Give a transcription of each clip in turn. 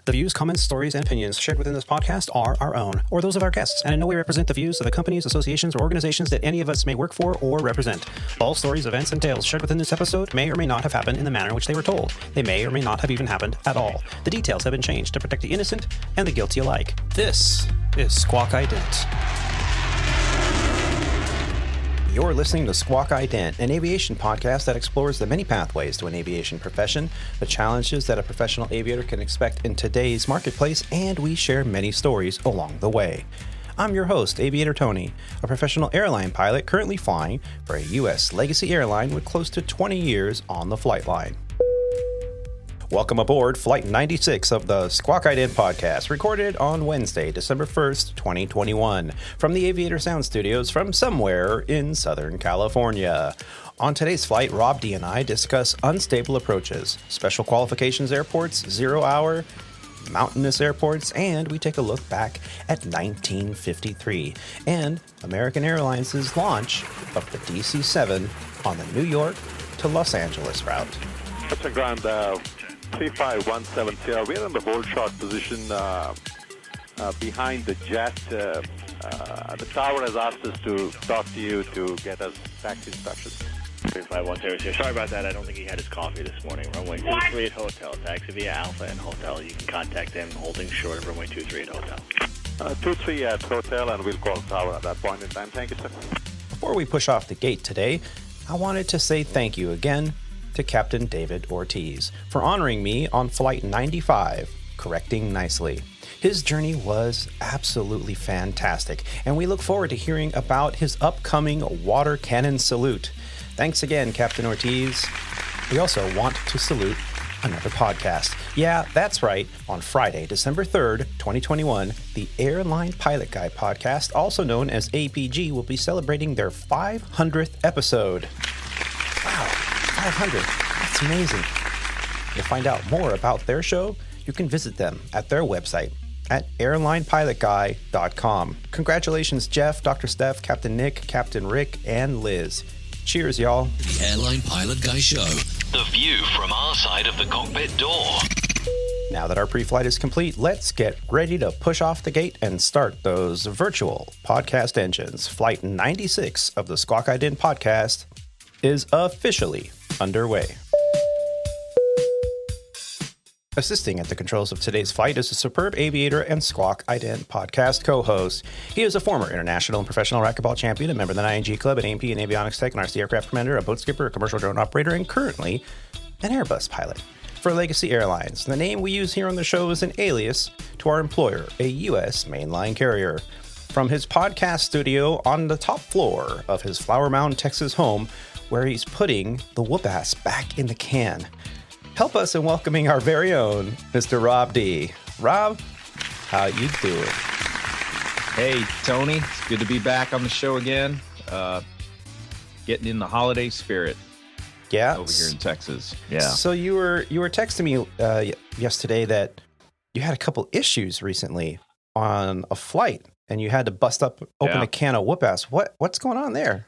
The views, comments, stories, and opinions shared within this podcast are our own, or those of our guests, and in no way represent the views of the companies, associations, or organizations that any of us may work for or represent. All stories, events, and tales shared within this episode may or may not have happened in the manner in which they were told. They may or may not have even happened at all. The details have been changed to protect the innocent and the guilty alike. This is Squawk Ident. You're listening to Squawk Ident, an aviation podcast that explores the many pathways to an aviation profession, the challenges that a professional aviator can expect in today's marketplace, and we share many stories along the way. I'm your host, Aviator Tony, a professional airline pilot currently flying for a U.S. legacy airline with close to 20 years on the flight line. Welcome aboard Flight 96 of the Squawk Ident Podcast, recorded on Wednesday, December 1st, 2021, from the Aviator Sound Studios from somewhere in Southern California. On today's flight, Rob D and I discuss unstable approaches, special qualifications airports, zero-hour, mountainous airports, and we take a look back at 1953 and American Airlines' launch of the DC-7 on the New York to Los Angeles route. That's a ground 3517 Sierra. We're in the hold short position behind the jet. The tower has asked us to talk to you to get us taxi instructions. 3510. Sorry about that. I don't think he had his coffee this morning. Runway 23 at Hotel. Taxi via Alpha and Hotel. You can contact them holding short of runway 23 at Hotel. 23 at Hotel, and we'll call the tower at that point in time. Thank you, sir. Before we push off the gate today, I wanted to say thank you again to Captain David Ortiz for honoring me on Flight 95, correcting nicely. His journey was absolutely fantastic, and we look forward to hearing about his upcoming water cannon salute. Thanks again, Captain Ortiz. We also want to salute another podcast. Yeah, that's right. On Friday, December 3rd, 2021, the Airline Pilot Guy podcast, also known as APG, will be celebrating their 500th episode. Wow. 500. That's amazing. To find out more about their show, you can visit them at their website at airlinepilotguy.com. Congratulations, Jeff, Dr. Steph, Captain Nick, Captain Rick, and Liz. Cheers, y'all. The Airline Pilot Guy Show. The view from our side of the cockpit door. Now that our pre-flight is complete, let's get ready to push off the gate and start those virtual podcast engines. Flight 96 of the Squawk Ident Podcast is officially underway. Assisting at the controls of today's flight is a superb aviator and Squawk Ident podcast co-host. He is a former international and professional racquetball champion, a member of the ING Club, an A&P and avionics tech, an RC aircraft commander, a boat skipper, a commercial drone operator, and currently an Airbus pilot for Legacy Airlines. The name we use here on the show is an alias to our employer, a U.S. mainline carrier. From his podcast studio on the top floor of his Flower Mound, Texas home, where he's putting the whoop-ass back in the can. Help us in welcoming our very own Mr. Rob D. Rob, how you doing? Hey, Tony. It's good to be back on the show again. Getting in the holiday spirit. Yeah. Over here in Texas. Yeah. So you were texting me yesterday that you had a couple issues recently on a flight, and you had to open a can of whoop-ass. What's going on there?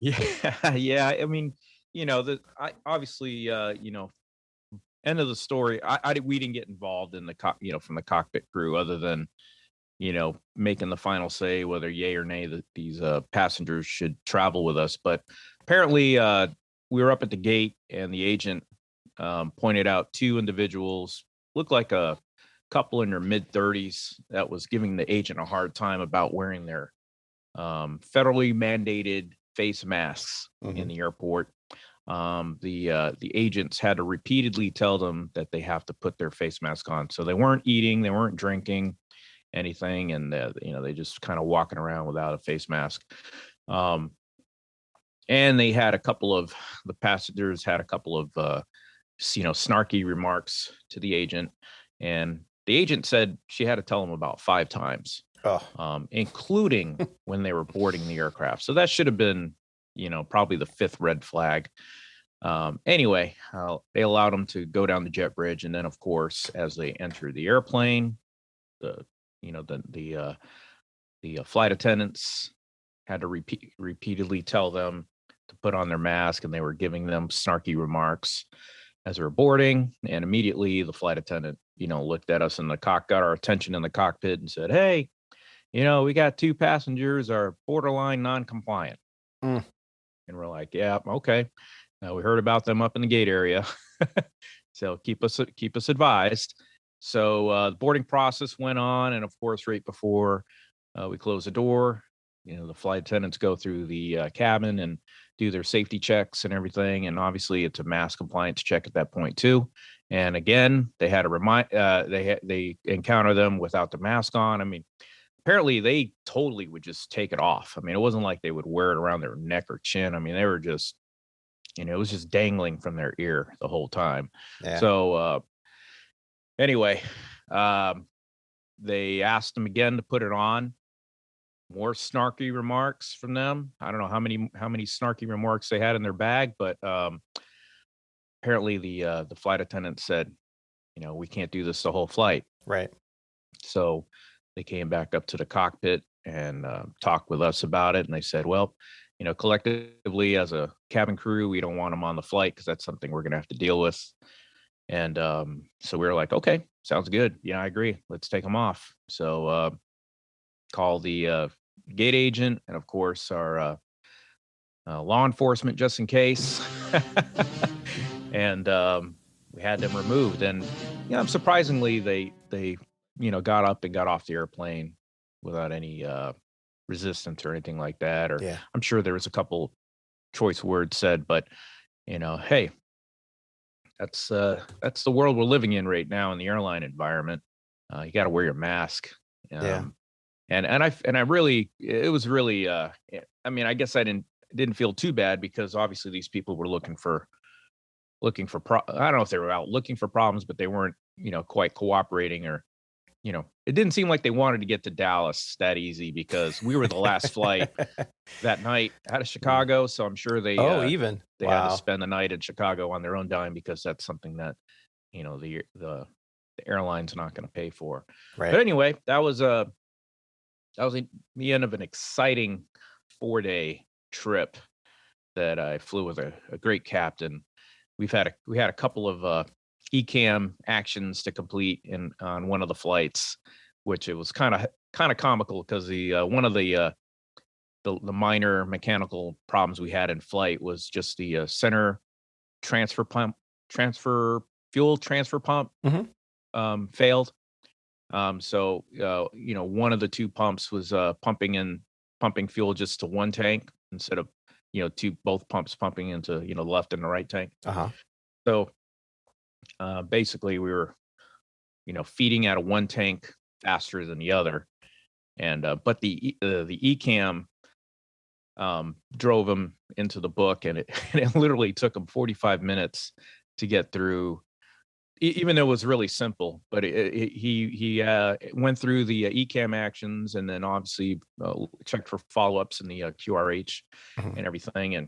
Yeah. I mean, obviously, end of the story. We didn't get involved in from the cockpit crew, other than, making the final say whether yay or nay that these passengers should travel with us. But apparently, we were up at the gate, and the agent pointed out two individuals, looked like a couple in their mid-30s, that was giving the agent a hard time about wearing their federally mandated face masks in the airport. The agents had to repeatedly tell them that they have to put their face mask on. So they weren't eating, they weren't drinking anything, and they just kind of walking around without a face mask. And they had the passengers had a couple of snarky remarks to the agent, and the agent said she had to tell them about 5 times. Including when they were boarding the aircraft. So that should have been, probably the 5th red flag. Anyway, they allowed them to go down the jet bridge, and then, of course, as they entered the airplane, the flight attendants had to repeatedly tell them to put on their mask, and they were giving them snarky remarks as they were boarding. And immediately, the flight attendant, looked at us in the got our attention in the cockpit and said, "Hey, we got 2 passengers are borderline non-compliant." Mm. And we're like, "Yeah, okay." We heard about them up in the gate area, so keep us advised. So the boarding process went on, and of course, right before we close the door, the flight attendants go through the cabin and do their safety checks and everything. And obviously, it's a mask compliance check at that point too. And again, they had to they encounter them without the mask on. I mean, apparently they totally would just take it off. I mean, it wasn't like they would wear it around their neck or chin. I mean, they were just, it was just dangling from their ear the whole time. Yeah. So anyway, they asked them again to put it on. More snarky remarks from them. I don't know how many snarky remarks they had in their bag, but apparently the flight attendant said, we can't do this the whole flight. Right. So they came back up to the cockpit and talked with us about it. And they said, well, collectively as a cabin crew, we don't want them on the flight because that's something we're going to have to deal with. And so we were like, okay, sounds good. Yeah, I agree. Let's take them off. So call the gate agent and of course our law enforcement just in case. And we had them removed. And surprisingly they got up and got off the airplane without any resistance or anything like that. Or Yeah. I'm sure there was a couple choice words said, but hey, that's the world we're living in right now in the airline environment. You got to wear your mask. Yeah. And I really, it was really, I mean, I guess I didn't feel too bad because obviously these people were looking for I don't know if they were out looking for problems, but they weren't, quite cooperating or, it didn't seem like they wanted to get to Dallas that easy because we were the last flight that night out of Chicago. So I'm sure they Wow. had to spend the night in Chicago on their own dime because that's something that, the airline's not going to pay for. Right. But anyway, that was the end of an exciting 4-day trip that I flew with a great captain. We had a couple of ECAM actions to complete on one of the flights, which it was kind of comical because the one of the minor mechanical problems we had in flight was just the center fuel transfer pump failed. So one of the 2 pumps was pumping fuel just to one tank instead of both pumps pumping into the left and the right tank. So basically we were feeding out of one tank faster than the other, and but the ECAM drove them into the book, and it literally took them 45 minutes to get through. Even though it was really simple, but he went through the ECAM actions and then obviously checked for follow-ups in the QRH and everything.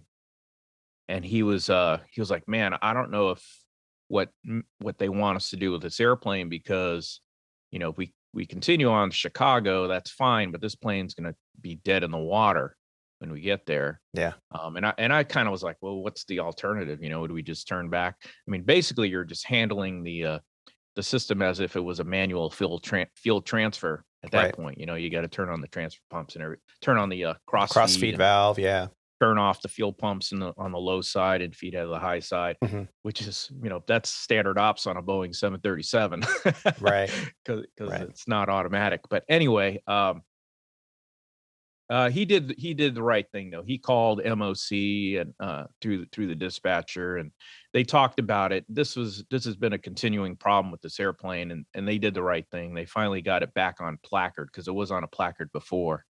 And he was like, man, I don't know if what they want us to do with this airplane, because, if we continue on to Chicago, that's fine, but this plane's going to be dead in the water when we get there. Yeah. And I kind of was like, well, what's the alternative? Would we just turn back? I mean, basically you're just handling the system as if it was a manual fuel transfer at that point. You got to turn on the transfer pumps and turn on the cross feed valve. Yeah. Turn off the fuel pumps on the low side and feed out of the high side, which is, that's standard ops on a Boeing 737. Right. Because it's not automatic. But anyway, he did the right thing though. He called MOC and through the dispatcher, and they talked about it. This has been a continuing problem with this airplane, and they did the right thing. They finally got it back on placard because it was on a placard before.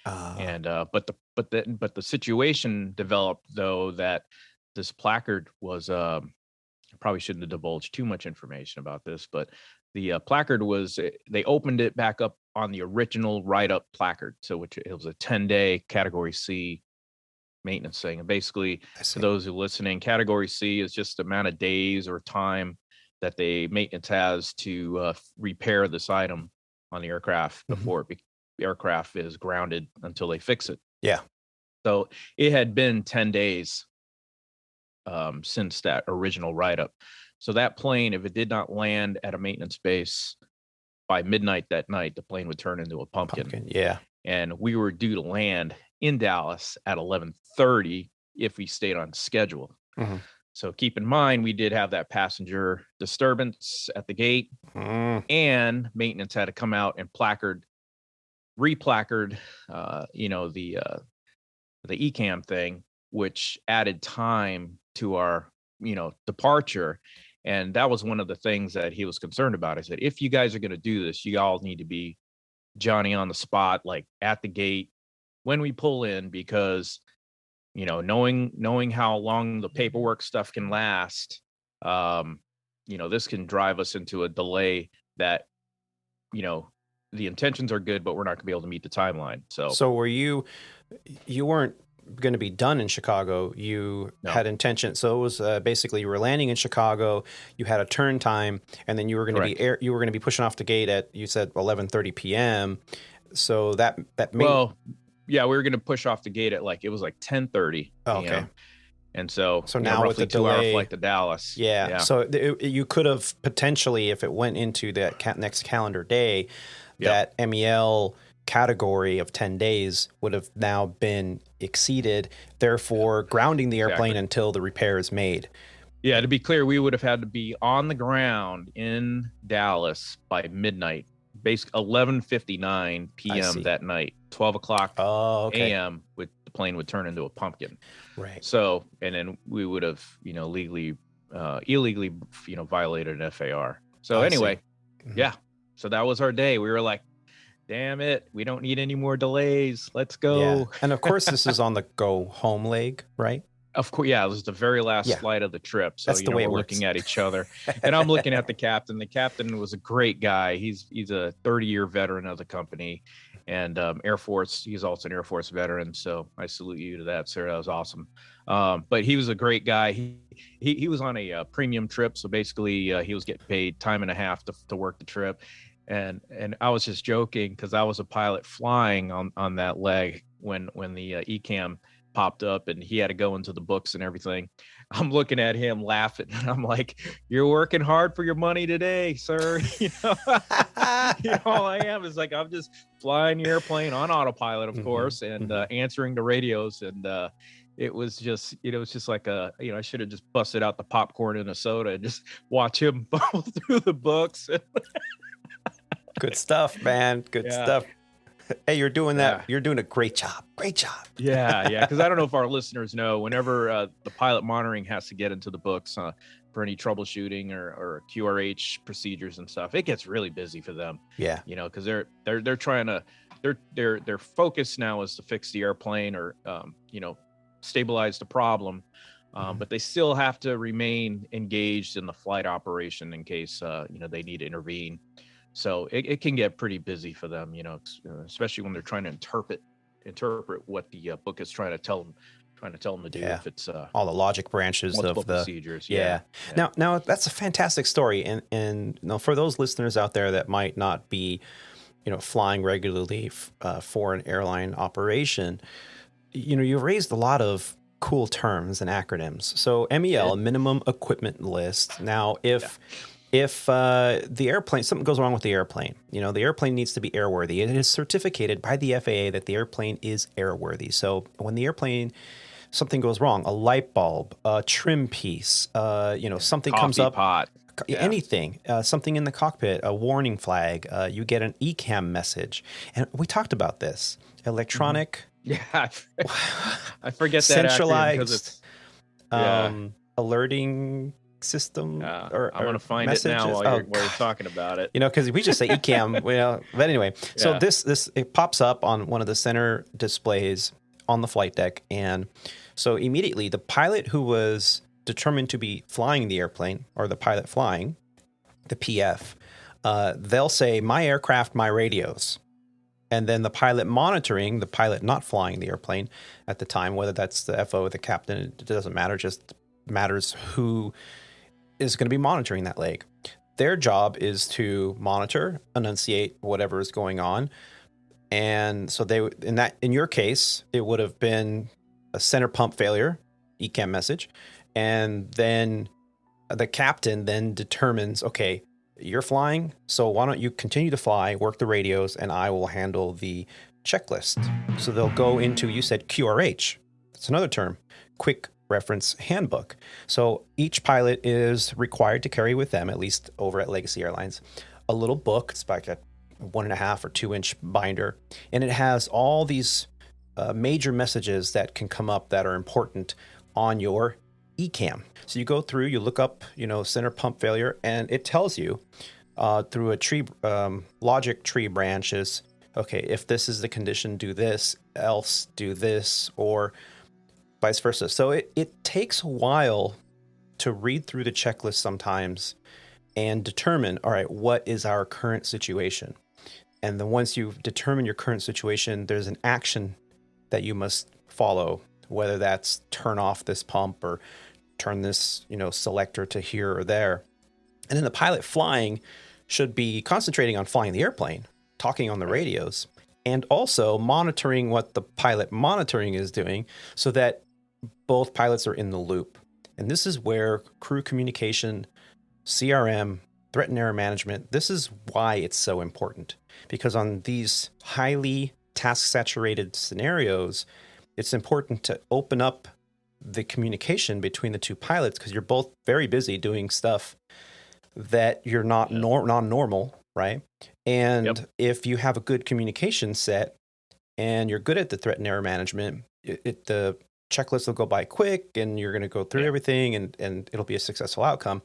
And but the situation developed though that this placard was I probably shouldn't have divulged too much information about this, but the placard was, they opened it back up on the original write-up placard. So it was a 10-day Category C maintenance thing. And basically, for those who are listening, Category C is just the amount of days or time that the maintenance has to repair this item on the aircraft before the aircraft is grounded until they fix it. Yeah. So it had been 10 days since that original write-up. So that plane, if it did not land at a maintenance base by midnight that night, the plane would turn into a pumpkin. Yeah. And we were due to land in Dallas at 11:30 if we stayed on schedule. Mm-hmm. So keep in mind, we did have that passenger disturbance at the gate, and maintenance had to come out and replacard, the ECAM thing, which added time to our, departure. And that was one of the things that he was concerned about. I said, if you guys are going to do this, you all need to be Johnny on the spot, like at the gate when we pull in, because, knowing how long the paperwork stuff can last, this can drive us into a delay that, the intentions are good, but we're not going to be able to meet the timeline. So were you weren't going to be done in Chicago. You had intention. So it was basically you were landing in Chicago. You had a turn time, and then you were going to be pushing off the gate at, you said 11:30 p.m. So that made we were going to push off the gate at it was 10:30. Oh, okay. And so now with the delay, 2-hour flight to Dallas. Yeah. So you could have potentially, if it went into that next calendar day, that MEL category of 10 days would have now been exceeded, therefore grounding the airplane until the repair is made. Yeah, to be clear, we would have had to be on the ground in Dallas by midnight, basically 11:59 p.m. that night, 12 o'clock a.m. the plane would turn into a pumpkin. Right. So, and then we would have, illegally violated an FAR. So anyway, so that was our day. We were like, damn it, we don't need any more delays. Let's go. Yeah. And of course, this is on the go home leg, right? Of course, it was the very last flight of the trip. So that's the way we're looking at each other, and I'm looking at the captain. The captain was a great guy. He's a 30-year veteran of the company, and Air Force. He's also an Air Force veteran. So I salute you to that, sir. That was awesome. But he was a great guy. He was on a premium trip, so basically he was getting paid time and a half to work the trip. And I was just joking because I was a pilot flying on that leg when the ECAM popped up and he had to go into the books and everything. I'm looking at him laughing, and I'm like, "You're working hard for your money today, sir." All I am is I'm just flying the airplane on autopilot, of course, and answering the radios. And it was just like I should have just busted out the popcorn and a soda and just watch him bubble through the books. Good stuff, man. Good stuff. Hey, you're doing that. You're doing a great job. Great job. Yeah. Because I don't know if our listeners know, whenever the pilot monitoring has to get into the books for any troubleshooting or QRH procedures and stuff, it gets really busy for them. Yeah. Because they're trying to their focus now is to fix the airplane or stabilize the problem. But they still have to remain engaged in the flight operation in case they need to intervene. So it can get pretty busy for them, especially when they're trying to interpret what the book is trying to tell them to do. If it's all the logic branches of the procedures. Yeah. Now that's a fantastic story, and for those listeners out there that might not be, flying regularly for an airline operation, you've raised a lot of cool terms and acronyms. So MEL, minimum equipment list. Now, if the airplane, something goes wrong with the airplane, the airplane needs to be airworthy. It is certificated by the FAA that the airplane is airworthy. So when the airplane, something goes wrong, a light bulb, a trim piece, something coffee comes up, pot. Anything, something in the cockpit, a warning flag, you get an ECAM message. And we talked about this, electronic. Yeah, I forget that centralized alerting system. I'm going to find messages. It now while you're talking about it. Because we just say ECAM. But anyway, so this it pops up on one of the center displays on the flight deck, and so immediately the pilot who was determined to be flying the airplane, or the pilot flying the PF, they'll say "My aircraft, my radios." And then the pilot monitoring, the pilot not flying the airplane at the time, whether that's the FO, the captain, it doesn't matter, just matters who is going to be monitoring that leg. Their job is to monitor, enunciate whatever is going on. And so in your case, it would have been a center pump failure, ECAM message. And then the captain then determines, okay, you're flying, so why don't you continue to fly, work the radios, and I will handle the checklist. So they'll go into, you said QRH. That's another term, quick reference handbook. So each pilot is required to carry with them, at least over at Legacy Airlines, a little book. It's like a 1.5 or 2 inch binder. And it has all these major messages that can come up that are important on your ECAM. So you go through, you look up, center pump failure, and it tells you through a tree, logic tree branches, okay, if this is the condition, do this, else do this, or vice versa. So it takes a while to read through the checklist sometimes and determine, all right, what is our current situation? And then once you've determined your current situation, there's an action that you must follow, whether that's turn off this pump or turn this, selector to here or there. And then the pilot flying should be concentrating on flying the airplane, talking on the radios, and also monitoring what the pilot monitoring is doing so that both pilots are in the loop. And this is where crew communication, CRM, threat and error management, this is why it's so important. Because on these highly task-saturated scenarios, it's important to open up the communication between the two pilots because you're both very busy doing stuff that you're not non-normal, right? And if you have a good communication set and you're good at the threat and error management, the checklist will go by quick and you're going to go through everything and it'll be a successful outcome.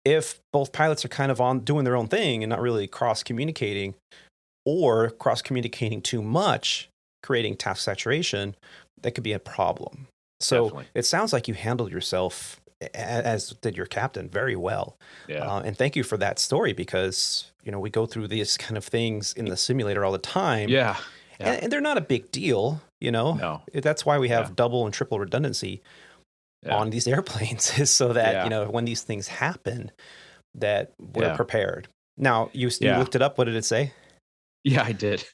If both pilots are kind of on doing their own thing and not really cross-communicating or cross-communicating too much, creating task saturation, that could be a problem. So Definitely. It sounds like you handled yourself, as did your captain, very well. Yeah. And thank you for that story because, we go through these kind of things in the simulator all the time. Yeah. And they're not a big deal, No. That's why we have double and triple redundancy on these airplanes is so that, when these things happen, that we're prepared. Now, you looked it up. What did it say? Yeah, I did.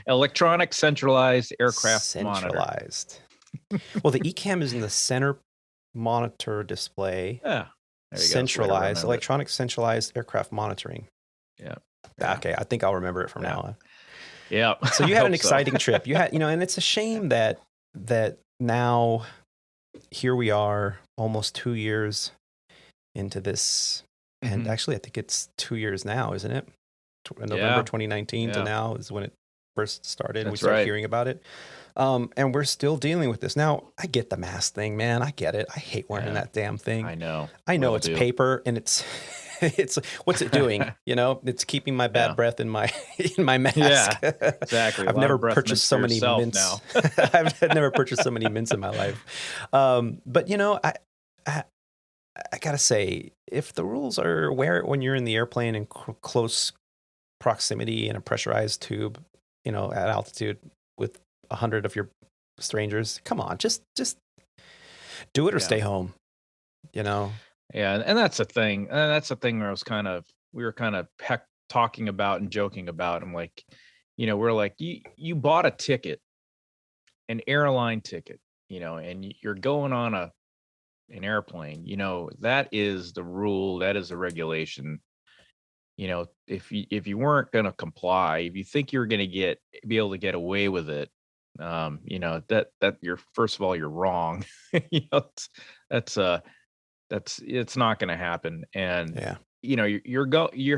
Electronic centralized aircraft monitor. Well, the ECAM is in the center monitor display. Yeah. Centralized, electronic centralized aircraft monitoring. Yeah. Okay, I think I'll remember it from now on. Yeah. So you had an exciting trip. You had, and it's a shame that now here we are almost 2 years into this. And actually, I think it's 2 years now, isn't it? November 2019 to now is when it first started. We started hearing about it. And we're still dealing with this. Now, I get the mask thing, man. I get it. I hate wearing that damn thing. I know. It's paper and it's what's it doing? It's keeping my bad breath in my mask. Yeah, exactly. I've never purchased so many mints. Now. I've never purchased so many mints in my life. But I gotta say, if the rules are wear it when you're in the airplane in close proximity in a pressurized tube, at altitude with 100 of your strangers, come on, just do it or stay home. Yeah, and that's the thing. And that's the thing where we were kind of talking about and joking about. I'm like, we're like, you bought a ticket, an airline ticket, and you're going on an airplane, that is the rule, that is the regulation. If you weren't going to comply, if you think you're going to be able to get away with it, that you're, first of all, you're wrong. It's not going to happen. And you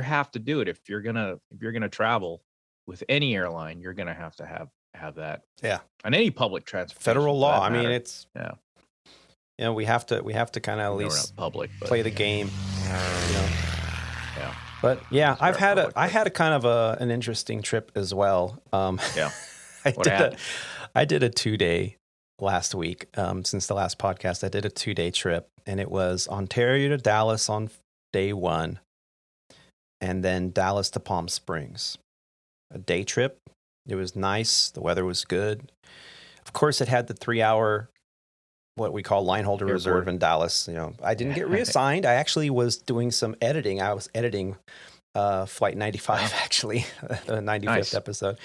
have to do it if you're gonna travel with any airline. You're gonna have to have that. Yeah. On any public transportation. Federal law. I mean, it's we have to kind of at least play the game. Yeah. But yeah, I had a kind of an interesting trip as well. I did a 2-day last week. Since the last podcast, I did a 2-day trip, and it was Ontario to Dallas on day 1, and then Dallas to Palm Springs. A day trip. It was nice. The weather was good. Of course, it had the 3-hour, what we call line holder reserve in Dallas. I didn't get reassigned. I actually was doing some editing. I was editing Flight 95, actually, the 95th episode.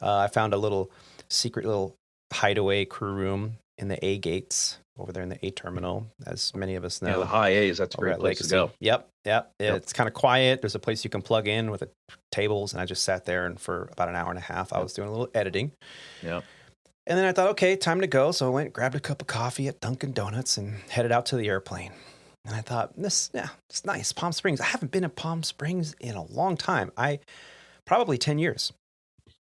I found a secret little hideaway crew room in the A gates over there in the A terminal, as many of us know. Yeah, the high A's. That's a over great at place to Legacy. go. Yep. It's kind of quiet. There's a place you can plug in with tables, and I just sat there, and for about an hour and a half, I was doing a little editing. Yeah. And then I thought, okay, time to go. So I went, grabbed a cup of coffee at Dunkin' Donuts, and headed out to the airplane. And I thought, it's nice. Palm Springs. I haven't been in Palm Springs in a long time. Probably 10 years.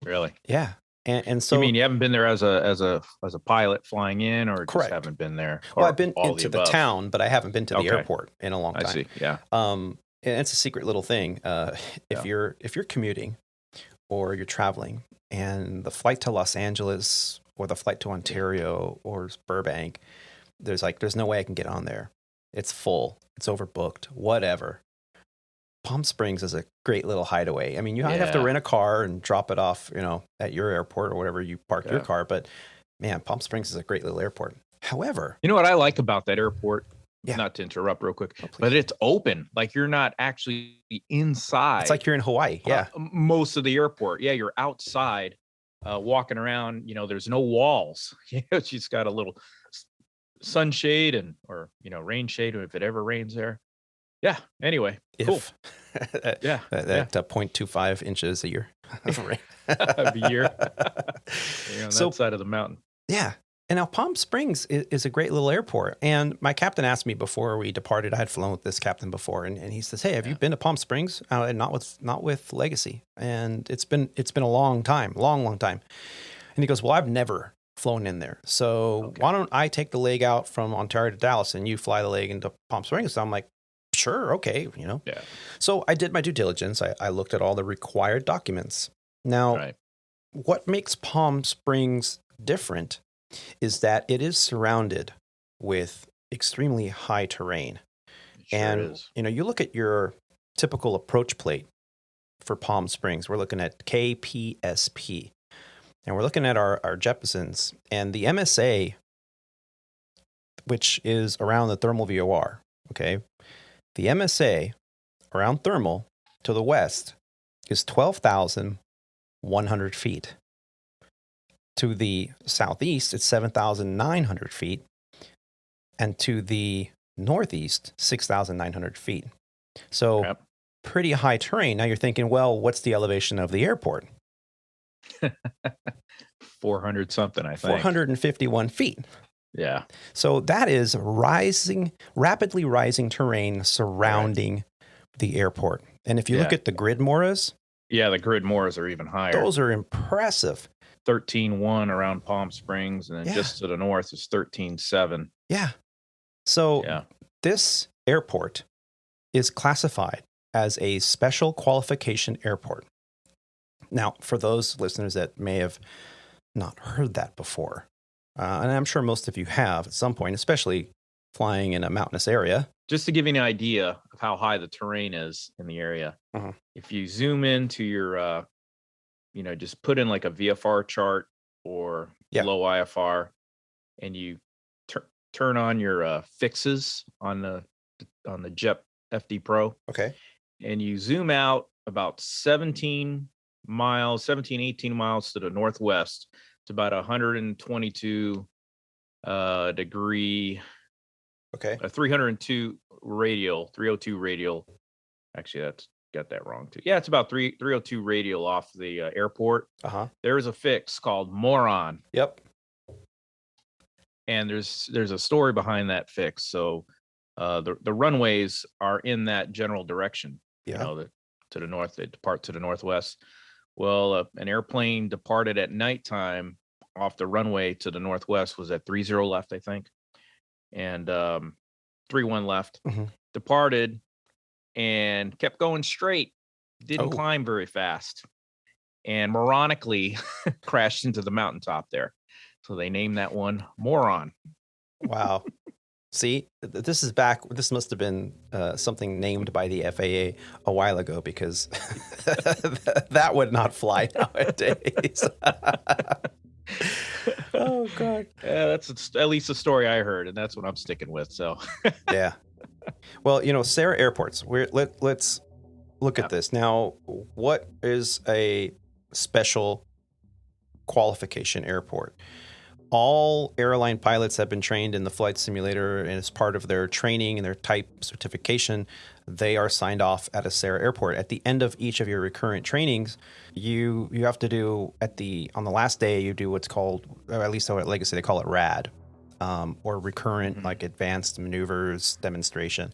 Really? Yeah. And so you mean you haven't been there as a pilot flying in, or correct. just haven't been there? Well, I've been into the town, but I haven't been to the airport in a long time. I see. Yeah. And it's a secret little thing. If you're commuting or you're traveling, and the flight to Los Angeles or the flight to Ontario or Burbank, there's no way I can get on there. It's full. It's overbooked. Whatever. Palm Springs is a great little hideaway. I mean, you have to rent a car and drop it off, at your airport or wherever you park your car. But man, Palm Springs is a great little airport. However, you know what I like about that airport? Yeah. Not to interrupt real quick, but it's open. Like you're not actually inside. It's like you're in Hawaii. Yeah. Most of the airport. Yeah. You're outside, walking around, there's no walls. It's just got a little sunshade or rain shade if it ever rains there. Yeah. Anyway, cool. That 0.25 inches a year. A year. On that side of the mountain. Yeah. And now Palm Springs is a great little airport. And my captain asked me before we departed, I had flown with this captain before, and he says, "Hey, have you been to Palm Springs?" Not with Legacy. And it's been a long time. And he goes, "Well, I've never flown in there. So why don't I take the leg out from Ontario to Dallas and you fly the leg into Palm Springs?" So I'm like, sure, okay, Yeah. So I did my due diligence. I looked at all the required documents. Now, what makes Palm Springs different is that it is surrounded with extremely high terrain. You look at your typical approach plate for Palm Springs. We're looking at KPSP. And we're looking at our Jeppesons and the MSA, which is around the thermal VOR. Okay. The MSA around thermal to the west is 12,100 feet. To the southeast, it's 7,900 feet. And to the northeast, 6,900 feet. So pretty high terrain. Now you're thinking, well, what's the elevation of the airport? 400 something, I think. 451 feet. Yeah. So that is rapidly rising terrain surrounding the airport. And if you look at the grid moras. Yeah, the grid moras are even higher. Those are impressive. 13.1 around Palm Springs, and then just to the north is 13.7. Yeah. So this airport is classified as a special qualification airport. Now, for those listeners that may have not heard that before, and I'm sure most of you have at some point, especially flying in a mountainous area. Just to give you an idea of how high the terrain is in the area, if you zoom into your, just put in like a VFR chart or low IFR, and you turn on your fixes on the JEP FD Pro. Okay. And you zoom out about 18 miles to the northwest. It's about 122 degree. Okay. 302 radial. Actually, that's got that wrong too. Yeah, it's about 302 radial off the airport. There is a fix called Moron. Yep. And there's a story behind that fix. So the runways are in that general direction. To the north, they depart to the northwest. Well, an airplane departed at nighttime off the runway to the northwest, was at 30 left, I think, and 31 left. Departed and kept going straight. Didn't climb very fast, and moronically crashed into the mountaintop there. So they named that one Moron. Wow. See, this must have been something named by the FAA a while ago, because that would not fly nowadays. Oh, God. Yeah, that's at least the story I heard, and that's what I'm sticking with. So, yeah. Well, Sarah Airports, let's look at this. Now, what is a special qualification airport? all airline pilots have been trained in the flight simulator, and as part of their training and their type certification, they are signed off at a SARA airport. At the end of each of your recurrent trainings, you have to do on the last day, you do what's called, or at least at Legacy, they call it RAD, or recurrent, like advanced maneuvers demonstration.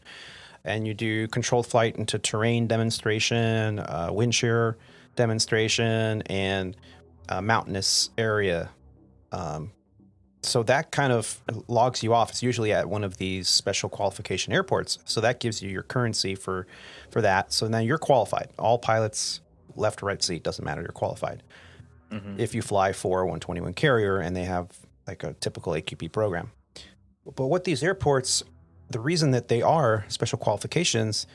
And you do controlled flight into terrain demonstration, wind shear demonstration, and mountainous area. So that kind of logs you off. It's usually at one of these special qualification airports. So that gives you your currency for that. So now you're qualified. All pilots, left or right seat, doesn't matter. You're qualified. If you fly for a 121 carrier and they have like a typical AQP program. But what these airports, the reason that they are special qualifications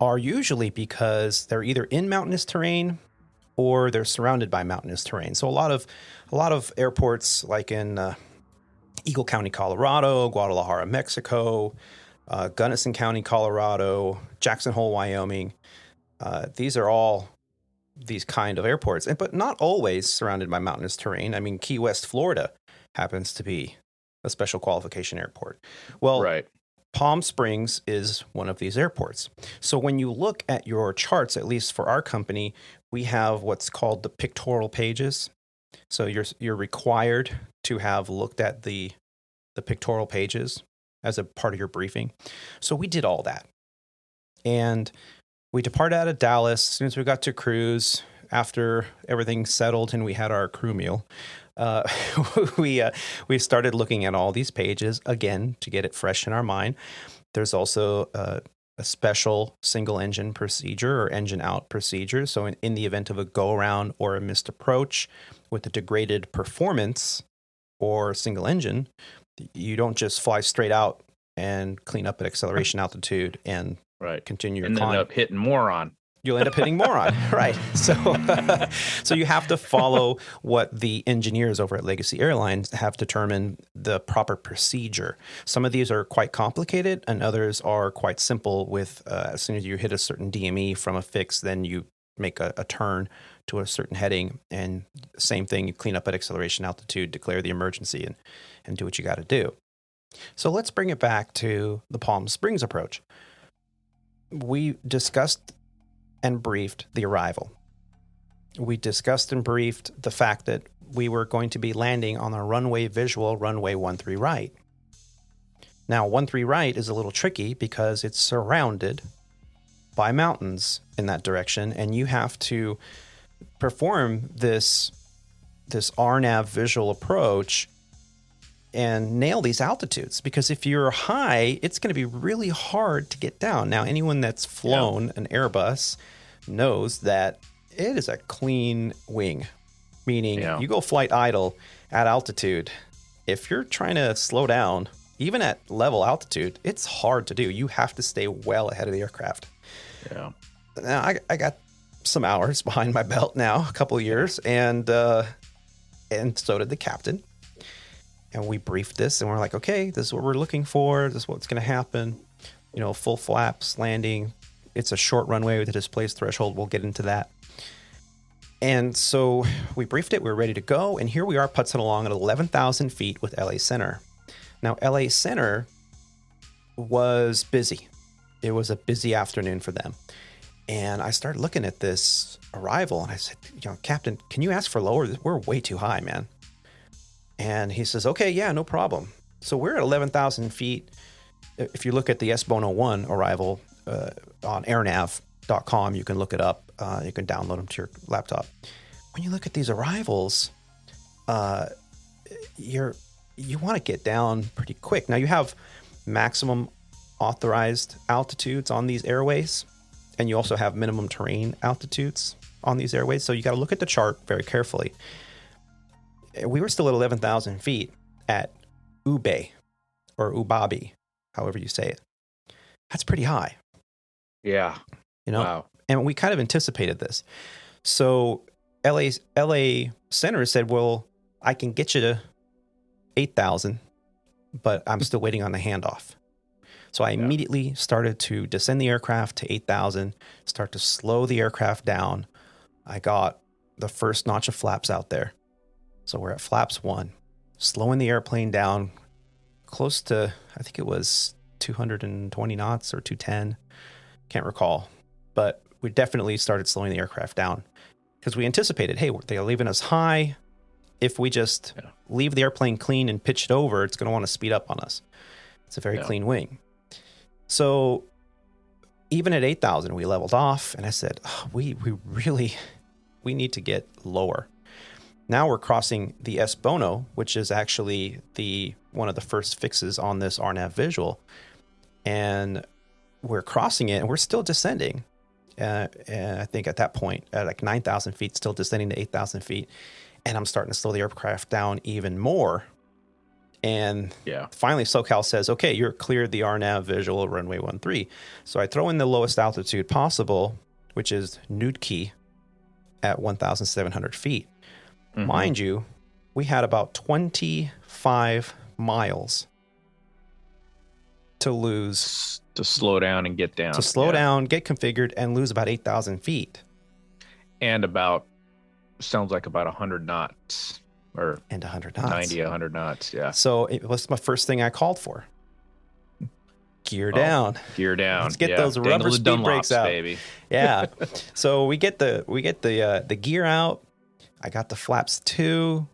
are usually because they're either in mountainous terrain or they're surrounded by mountainous terrain. So a lot of airports, like in Eagle County, Colorado, Guadalajara, Mexico, Gunnison County, Colorado, Jackson Hole, Wyoming. These are all these kind of airports, but not always surrounded by mountainous terrain. I mean, Key West, Florida happens to be a special qualification airport. Well, Right. Palm Springs is one of these airports. So when you look at your charts, at least for our company, we have what's called the pictorial pages. So you're required to have looked at the pictorial pages as a part of your briefing. So we did all that. And we departed out of Dallas as soon as we got to cruise. After everything settled and we had our crew meal, we started looking at all these pages again to get it fresh in our mind. There's also a special single engine procedure or engine out procedure. So in the event of a go around or a missed approach with a degraded performance or single engine, you don't just fly straight out and clean up at acceleration altitude and continue your and climb. end up hitting moron. You'll end up hitting moron, right? So you have to follow what the engineers over at Legacy Airlines have determined the proper procedure. Some of these are quite complicated, and others are quite simple. With as soon as you hit a certain DME from a fix, then you make a turn to a certain heading, and same thing, you clean up at acceleration altitude, declare the emergency, and do what you got to do. So let's bring it back to the Palm Springs approach. We discussed and briefed the arrival. We discussed and briefed the fact that we were going to be landing on a runway visual, runway 13 right. Now, 13 right is a little tricky because it's surrounded by mountains in that direction, and you have to perform this RNAV visual approach and nail these altitudes, because if you're high, it's going to be really hard to get down. Now, anyone that's flown an Airbus knows that it is a clean wing, meaning you go flight idle at altitude. If you're trying to slow down, even at level altitude, it's hard to do. You have to stay well ahead of the aircraft. Yeah. Now, I got some hours behind my belt now, a couple of years, and so did the captain. And we briefed this, and we're like, okay, this is what we're looking for. This is what's going to happen. You know, full flaps, landing. It's a short runway with a displaced threshold. We'll get into that. And so we briefed it. We were ready to go. And here we are putzing along at 11,000 feet with LA Center. Now, LA Center was busy. It was a busy afternoon for them. And I started looking at this arrival, and I said, Captain, can you ask for lower? We're way too high, man. And he says, okay, yeah, no problem. So we're at 11,000 feet. If you look at the S-Bono 1 arrival on airnav.com, you can look it up. You can download them to your laptop. When you look at these arrivals, you want to get down pretty quick. Now, you have maximum authorized altitudes on these airways, and you also have minimum terrain altitudes on these airways. So you got to look at the chart very carefully. We were still at 11,000 feet at Ube or Ubabi, however you say it. That's pretty high. Yeah. Wow. And we kind of anticipated this. So LA Center said, well, I can get you to 8,000, but I'm still waiting on the handoff. So I immediately started to descend the aircraft to 8,000, start to slow the aircraft down. I got the first notch of flaps out there. So we're at flaps 1, slowing the airplane down close to, I think it was 220 knots or 210. Can't recall. But we definitely started slowing the aircraft down because we anticipated, hey, they're leaving us high. If we just leave the airplane clean and pitch it over, it's going to want to speed up on us. It's a very clean wing. So even at 8,000, we leveled off, and I said, we need to get lower. Now we're crossing the S Bono, which is actually one of the first fixes on this RNAV visual, and we're crossing it, and we're still descending. And I think at that point, at like 9,000 feet, still descending to 8,000 feet, and I'm starting to slow the aircraft down even more. And finally, SoCal says, okay, you're cleared the RNAV visual runway 13. So I throw in the lowest altitude possible, which is Nootka at 1,700 feet. Mm-hmm. Mind you, we had about 25 miles to lose. To slow down and get down. To slow down, get configured, and lose about 8,000 feet. And sounds like about 100 knots. And 100 knots. 100 knots, yeah. So it was my first thing I called for. Gear down. Gear down. Let's get those rubber speed brakes out, baby. Yeah. So we get the gear out. I got the flaps too.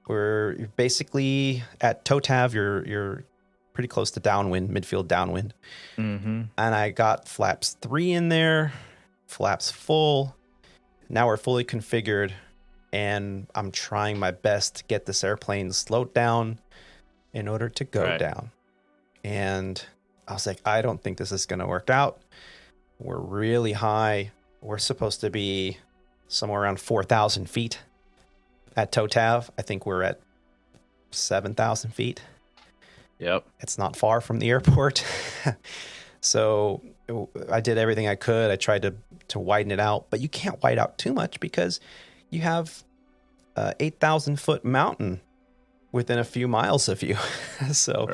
We're basically at TOTAV. You're pretty close to downwind, midfield downwind. Mm-hmm. And I got flaps 3 in there, flaps full. Now we're fully configured. And I'm trying my best to get this airplane slowed down in order to go down. And I was like, I don't think this is going to work out. We're really high. We're supposed to be somewhere around 4,000 feet at TOTAV. I think we're at 7,000 feet. Yep. It's not far from the airport. So I did everything I could. I tried to widen it out, but you can't widen out too much because you have 8,000 foot mountain within a few miles of you. So,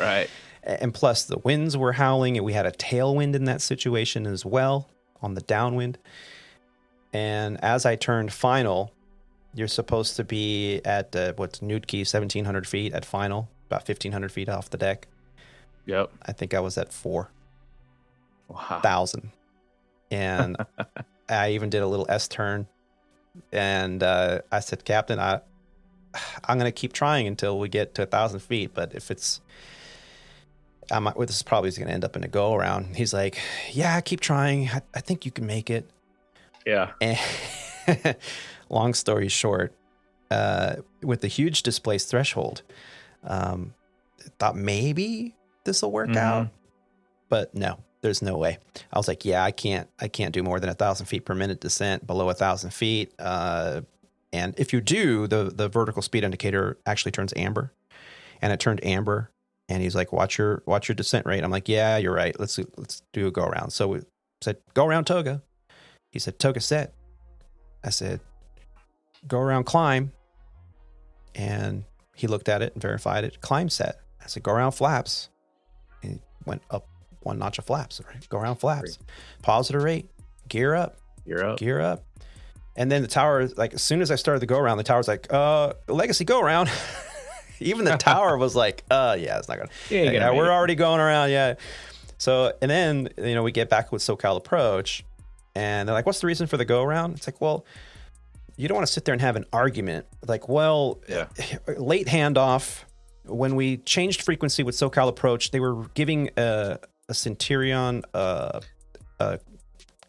and plus the winds were howling, and we had a tailwind in that situation as well on the downwind. And as I turned final, you're supposed to be at what's Nootka, 1,700 feet at final, about 1,500 feet off the deck. Yep. I think I was at 4,000. And I even did a little S turn. And I said, Captain, I'm going to keep trying until we get to 1,000 feet. But if this is probably going to end up in a go around. He's like, yeah, keep trying. I think you can make it. Yeah. And long story short, with the huge displaced threshold, I thought maybe this will work out. But no. There's no way. I was like, yeah, I can't do more than 1,000 feet per minute descent below 1,000 feet. And if you do, the vertical speed indicator actually turns amber, and it turned amber. And he's like, watch your descent rate. I'm like, yeah, you're right. Let's do a go around. So we said, go around TOGA. He said, TOGA set. I said, go around climb. And he looked at it and verified it. Climb set. I said, go around flaps. And he went up 1 notch of flaps, right? Go around flaps. Positive rate, gear up. And then the tower, like as soon as I started the go around, the tower's like, legacy go around. Even the tower was like, yeah, it's not gonna. Yeah, we're already going around, yeah. So, and then we get back with SoCal approach, and they're like, what's the reason for the go around? It's like, well, you don't want to sit there and have an argument. Like, well, late handoff. When we changed frequency with SoCal approach, they were giving a Centurion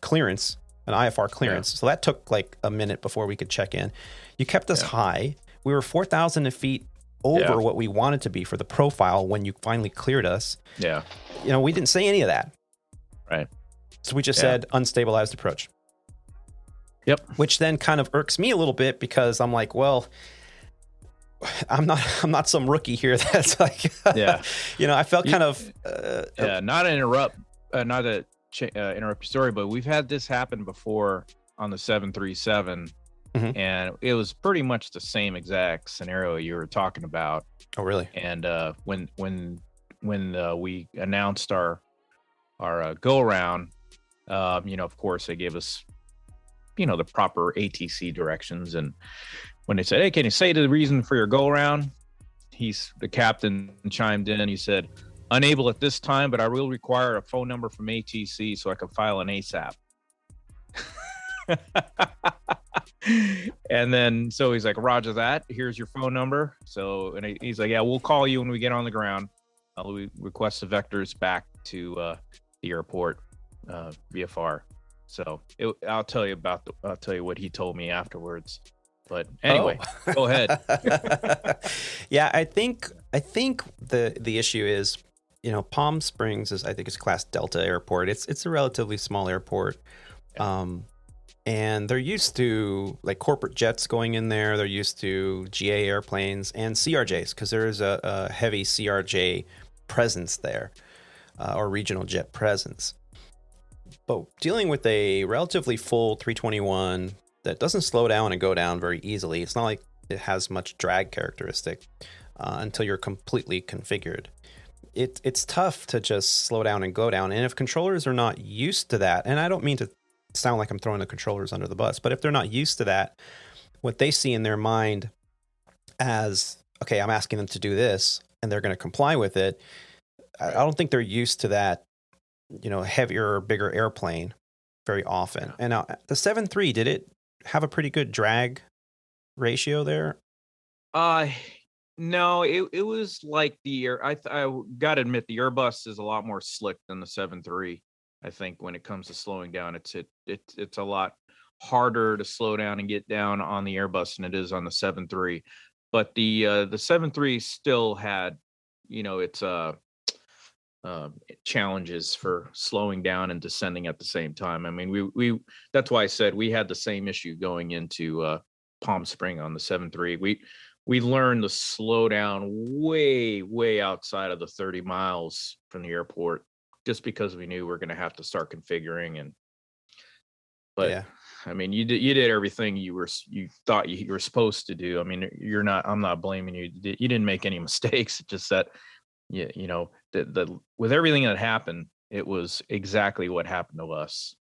clearance, an IFR clearance. So that took like a minute before we could check in. You kept us high. We were 4,000 feet over what we wanted to be for the profile when you finally cleared us. Yeah. We didn't say any of that. Right. So we just said unstabilized approach. Yep. Which then kind of irks me a little bit because I'm like, well, I'm not some rookie here that's like, I felt kind of, not to interrupt your story, but we've had this happen before on the 737, and it was pretty much the same exact scenario you were talking about. Oh, really? And when we announced our go around, of course they gave us, the proper ATC directions, and when they said, hey, can you say the reason for your go around? the captain chimed in and he said, "Unable at this time, but I will require a phone number from ATC so I can file an ASAP." And then so he's like, "Roger that. Here's your phone number." So and he's like, "Yeah, we'll call you when we get on the ground. We request the vectors back to the airport VFR." So I'll tell you what he told me afterwards. But anyway, Go ahead. Yeah, I think the issue is, Palm Springs is, I think it's Class Delta Airport. It's a relatively small airport. And they're used to like corporate jets going in there. They're used to GA airplanes and CRJs because there is a heavy CRJ presence there, or regional jet presence. But dealing with a relatively full 321 that doesn't slow down and go down very easily, it's not like it has much drag characteristic until you're completely configured. It's tough to just slow down and go down. And if controllers are not used to that, and I don't mean to sound like I'm throwing the controllers under the bus, but if they're not used to that, what they see in their mind as, okay, I'm asking them to do this and they're going to comply with it, I don't think they're used to that, heavier, bigger airplane very often. And now the 7.3, did it have a pretty good drag ratio there? No, it was like I got to admit the Airbus is a lot more slick than the 7.3. I think when it comes to slowing down, it's a lot harder to slow down and get down on the Airbus than it is on the 7.3. But the 7.3 still had, its challenges for slowing down and descending at the same time. I mean, we that's why I said we had the same issue going into Palm Spring on the 7.3. We learned to slow down way outside of the 30 miles from the airport, just because we knew we're going to have to start configuring. But yeah. I mean, you did everything you thought you were supposed to do. I mean, I'm not blaming you. You didn't make any mistakes. It's just that, with everything that happened, it was exactly what happened to us,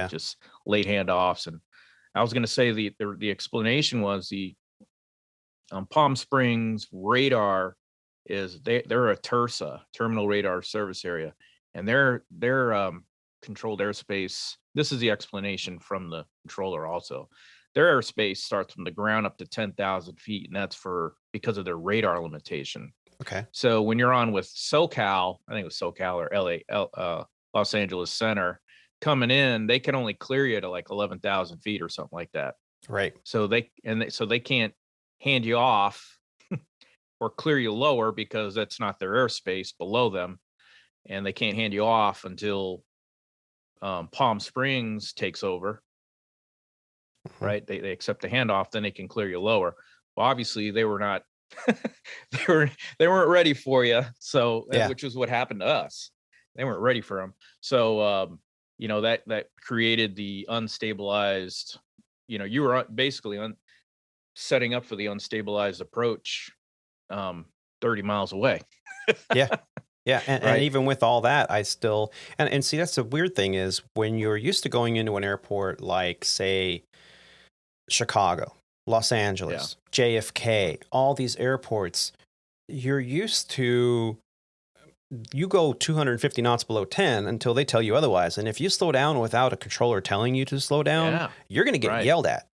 just late handoffs. And I was going to say the explanation was the Palm Springs radar is they're a TERSA, Terminal Radar Service Area. And their controlled airspace, this is the explanation from the controller also. Their airspace starts from the ground up to 10,000 feet, and that's because of their radar limitation. Okay. So when you're on with SoCal, I think it was SoCal or Los Angeles Center, coming in, they can only clear you to like 11,000 feet or something like that. Right. So they can't hand you off or clear you lower because that's not their airspace below them. And they can't hand you off until Palm Springs takes over, right? They accept the handoff, then they can clear you lower. Well, obviously, they were not. they weren't ready for you. So, which is what happened to us. They weren't ready for them. So, that created the unstabilized. You were basically setting up for the unstabilized approach, 30 miles away. Yeah. Yeah, and even with all that, I still and see that's the weird thing is when you're used to going into an airport like, say, Chicago, Los Angeles, JFK, all these airports, you're used to, you go 250 knots below 10 until they tell you otherwise. And if you slow down without a controller telling you to slow down, you're going to get yelled at.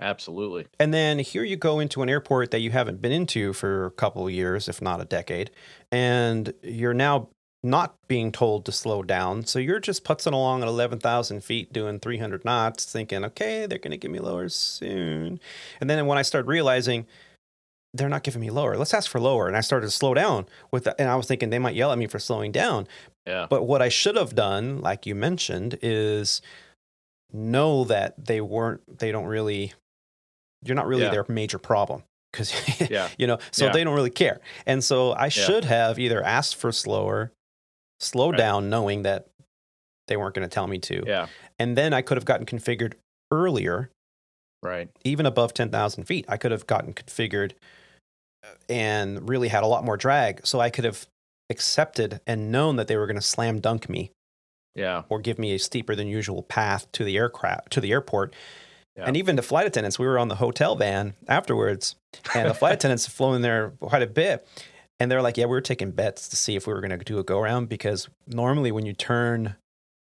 Absolutely. And then here you go into an airport that you haven't been into for a couple of years, if not a decade, and you're now not being told to slow down. So you're just putzing along at 11,000 feet doing 300 knots thinking, okay, they're going to give me lower soon. And then when I started realizing they're not giving me lower, let's ask for lower. And I started to slow down with that. And I was thinking they might yell at me for slowing down. Yeah. But what I should have done, like you mentioned, is know that you're not really their major problem because, so they don't really care. And so I should have either asked for slow down, knowing that they weren't going to tell me to. Yeah. And then I could have gotten configured earlier. Right. Even above 10,000 feet, I could have gotten configured and really had a lot more drag. So I could have accepted and known that they were going to slam dunk me. Yeah. Or give me a steeper than usual path to the airport. And even the flight attendants, we were on the hotel van afterwards, and the flight attendants have flown there quite a bit. And they're like, yeah, we were taking bets to see if we were going to do a go around, because normally when you turn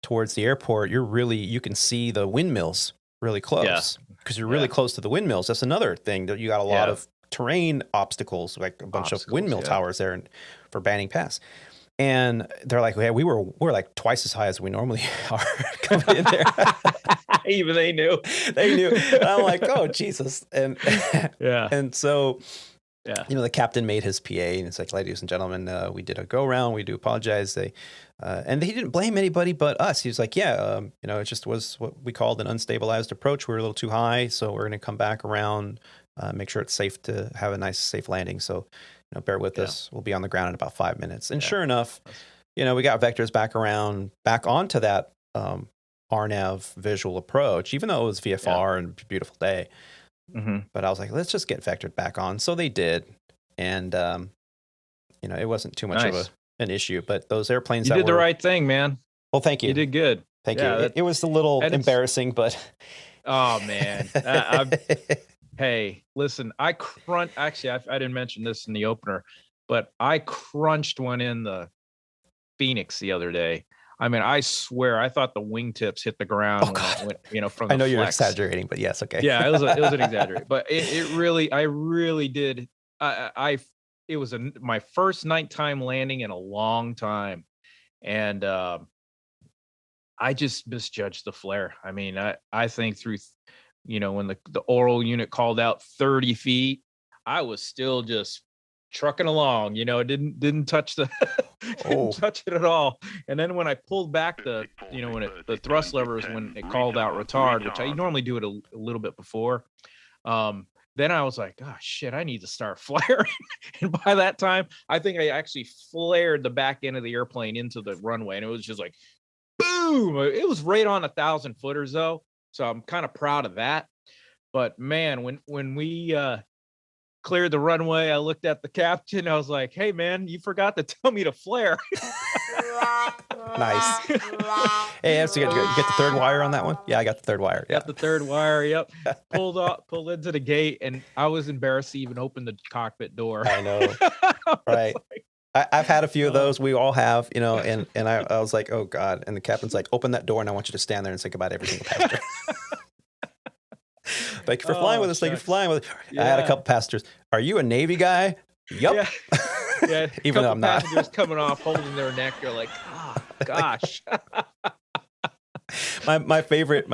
towards the airport, you can see the windmills really close, because you're really close to the windmills. That's another thing, that you got a lot of terrain obstacles, like a bunch of windmill towers there for Banning Pass. And they're like, yeah, we're like twice as high as we normally are coming in there. Even they knew. They knew. And I'm like, oh, Jesus. And and so, the captain made his PA, and it's like, ladies and gentlemen, we did a go around. We do apologize. And he didn't blame anybody but us. He was like, it just was what we called an unstabilized approach. We were a little too high, so we're going to come back around, make sure it's safe to have a nice, safe landing. So, bear with us. We'll be on the ground in about 5 minutes. And sure enough, we got vectors back onto that RNAV visual approach, even though it was VFR and beautiful day. Mm-hmm. But I was like, let's just get vectored back on. So they did. And, it wasn't too much of an issue. But those airplanes you did the right thing, man. Well, thank you. You did good. Thank you. It was a little embarrassing, but. Oh, man. Hey, listen, actually, I didn't mention this in the opener, but I crunched one in the Phoenix the other day. I mean, I swear, I thought the wingtips hit the ground when from the I know you're flex. exaggerating, but yes, okay. Yeah, it was an exaggeration, but I really did. It was my first nighttime landing in a long time, and I just misjudged the flare. I mean, I think through, when the oral unit called out 30 feet, I was still just trucking along. It didn't touch touch it at all. And then when I pulled back the thrust levers, when it called out retard, which I normally do it a little bit before, then I was like, oh shit, I need to start flaring. And by that time, I think I actually flared the back end of the airplane into the runway, and it was just like boom. It was right on 1,000 footers though, so I'm kind of proud of that. But man, when we cleared the runway, I looked at the captain. I was like, hey man, you forgot to tell me to flare. Nice. Hey, so you get the third wire on that one? Yeah, I got the third wire. Yeah. Got the third wire. Yep. Pulled into the gate, and I was embarrassed to even open the cockpit door. I know. Right. I've had a few of those. We all have, and I was like, oh God. And the captain's like, open that door, and I want you to stand there and say goodbye to every single passenger. Thank you for flying with us. Thank you for flying with us. Yeah. I had a couple passengers. Are you a Navy guy? Yup. Yeah. Even though I'm not. Passengers coming off, holding their neck. You're like, oh gosh. my favorite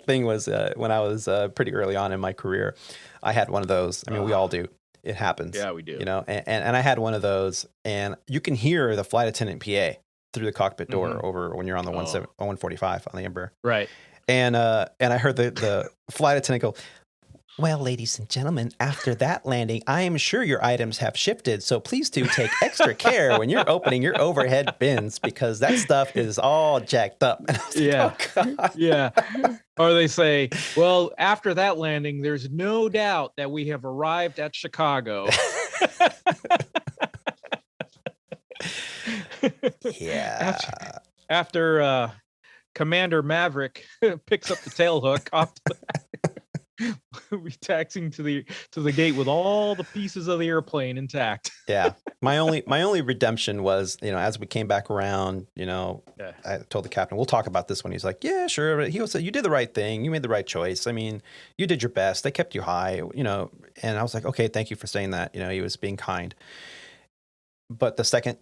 thing was when I was pretty early on in my career. I had one of those. I mean, we all do. It happens. Yeah, we do. And I had one of those, and you can hear the flight attendant PA through the cockpit door over when you're on the 145 on the Embraer. Right. And I heard the flight attendant go, well, ladies and gentlemen, after that landing, I am sure your items have shifted. So please do take extra care when you're opening your overhead bins, because that stuff is all jacked up. And I was like, oh, God. Yeah. Or they say, well, after that landing, there's no doubt that we have arrived at Chicago. Yeah. After Commander Maverick picks up the tail hook off we taxiing to the gate with all the pieces of the airplane intact. Yeah. My only redemption was, as we came back around, I told the captain, we'll talk about this one. He's like, yeah, sure. But he said, you did the right thing. You made the right choice. I mean, you did your best. They kept you high, and I was like, okay, thank you for saying that. He was being kind. But the second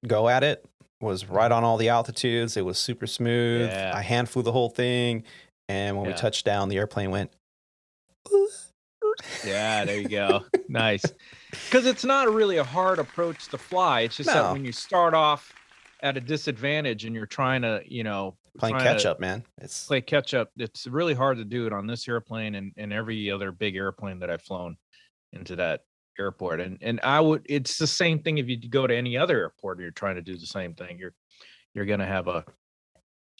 go at it was right on all the altitudes. It was super smooth. Yeah. I hand flew the whole thing. And when we touched down, the airplane went. Yeah, there you go. Nice. Because it's not really a hard approach to fly. It's just that when you start off at a disadvantage and you're trying to, playing catch up, man. Play catch up. It's really hard to do it on this airplane and every other big airplane that I've flown into that airport. And it's the same thing if you go to any other airport and you're trying to do the same thing. You're going to have a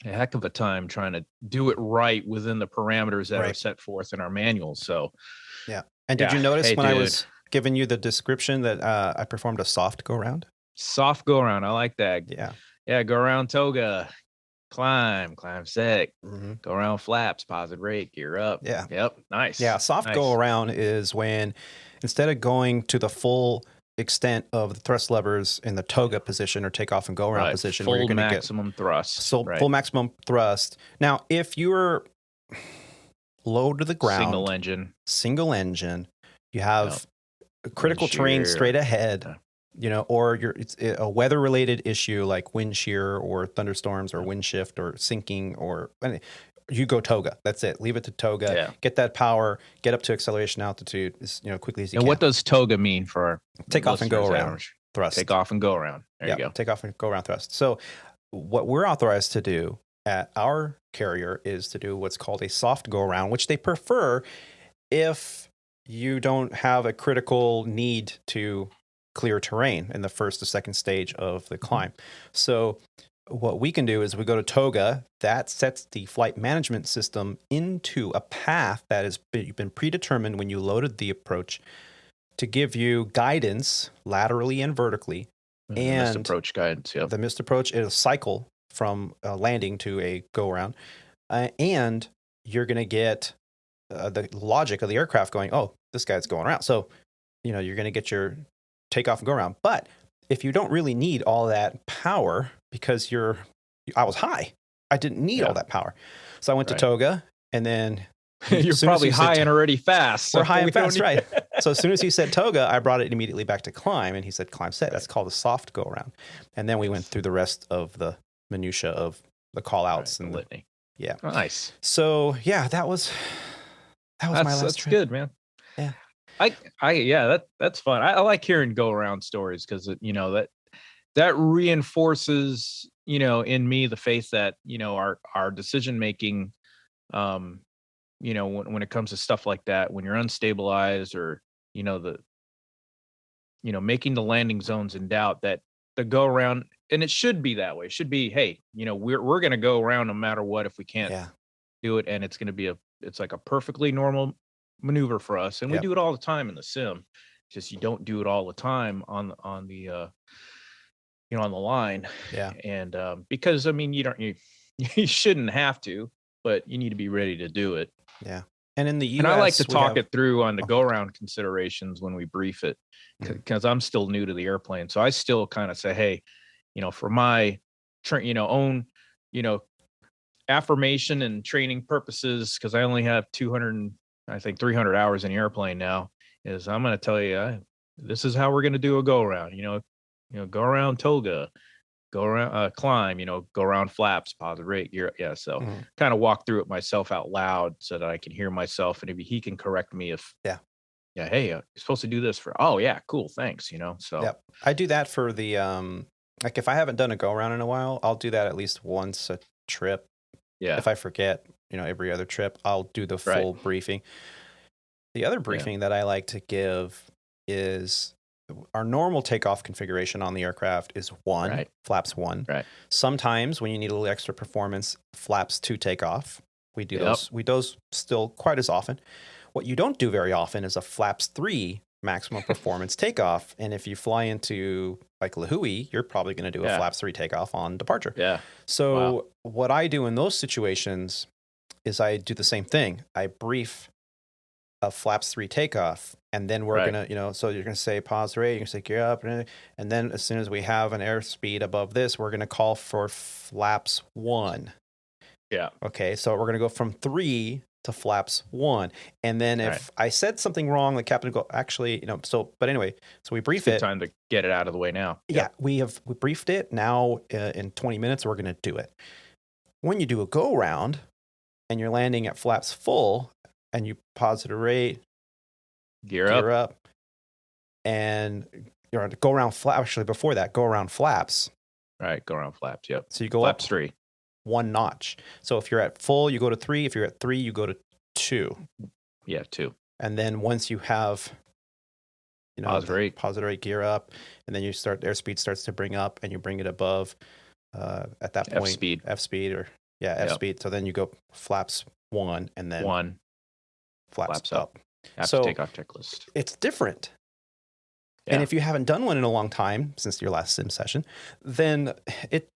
heck of a time trying to do it right within the parameters that are set forth in our manuals. So, yeah. And did you notice I was giving you the description that I performed a soft go around? Soft go around. I like that. Yeah. Yeah. Go around TOGA. climb set, Mm-hmm. go around flaps, positive rate, gear up. Yeah. Yep. Nice. Yeah, soft Nice. go around is when instead of going to the full extent of the thrust levers in the TOGA position or takeoff and go around position, full where you're going to get maximum thrust. full maximum thrust. Now, if you're low to the ground, single engine, you have critical terrain straight ahead. Or it's a weather-related issue like wind shear or thunderstorms or wind shift or sinking, or you go TOGA. That's it. Leave it to TOGA. Yeah. Get that power. Get up to acceleration altitude as quickly as you can. And what does TOGA mean for take off and go around thrust? Take off and go around. There you go. Take off and go around thrust. So what we're authorized to do at our carrier is to do what's called a soft go around, which they prefer if you don't have a critical need to clear terrain in the first or second stage of the climb. So what we can do is we go to TOGA. That sets the flight management system into a path that has been predetermined when you loaded the approach to give you guidance laterally and vertically. And missed approach guidance. Yep. The missed approach is a cycle from landing to a go around. And you're going to get the logic of the aircraft going, oh, this guy's going around. So, you're going to get your take off and go around. But if you don't really need all that power because I was high, I didn't need all that power. So I went to TOGA, and then you're probably high and already fast. We're high and fast, right? So as soon as he said TOGA, I brought it immediately back to climb, and he said climb set. That's called a soft go around. And then we went through the rest of the minutia of the call outs and the litany. Yeah. Nice. So yeah, that was my last that's trip. Good, man. Yeah. That's fun. I like hearing go around stories because that reinforces in me the faith that our decision making, when it comes to stuff like that, when you're unstabilized or making the landing zones in doubt, that the go around, and it should be that way. It should be, hey, we're going to go around no matter what if we can't do it, and it's going to be it's like a perfectly normal maneuver for us, and we do it all the time in the sim. Just you don't do it all the time on the on the line. Yeah. And because you shouldn't have to, but you need to be ready to do it. Yeah. And in the US, and I like to talk it through on the go around considerations when we brief it, because I'm still new to the airplane, so I still kind of say, hey, for my own affirmation and training purposes, because I only have 300 hours in the airplane now, is I'm going to tell you, this is how we're going to do a go around. Go around TOGA, go around climb. Go around flaps, positive rate. So kind of walk through it myself out loud so that I can hear myself, and maybe he can correct me if hey, you're supposed to do this for. Oh yeah, cool, thanks. So I do that for the like if I haven't done a go around in a while, I'll do that at least once a trip. Yeah. If I forget, every other trip, I'll do the full briefing. The other briefing that I like to give is our normal takeoff configuration on the aircraft is 1, flaps 1. Right. Sometimes when you need a little extra performance, flaps 2 takeoff. We do those. We do those still quite as often. What you don't do very often is a flaps 3 maximum performance takeoff. And if you fly into like Lahui, you're probably going to do a flaps 3 takeoff on departure. Yeah. So what I do in those situations is I do the same thing. I brief a flaps 3 takeoff, and then we're going to, so you're going to say pause rate, you're going to say gear up, and then as soon as we have an airspeed above this, we're going to call for flaps 1. Yeah. Okay. So we're going to go from 3 to flaps 1. And then if I said something wrong, the captain will go, actually, but anyway, so we brief it. Time to get it out of the way now. Yeah. We briefed it. Now in 20 minutes, we're going to do it. When you do a go round and you're landing at flaps full and you positive rate, gear up, and you're on go around flap. Actually, before that, go around flaps. Right. Go around flaps. Yep. So you go flaps up 3. 1 notch. So if you're at full, you go to 3. If you're at 3, you go to 2. Yeah, 2. And then once you have, positive rate, gear up, and then airspeed starts to bring up, and you bring it above at that point. F speed. So then you go flaps 1, and then 1 flaps up. After takeoff checklist. It's different. Yeah. And if you haven't done one in a long time since your last sim session, then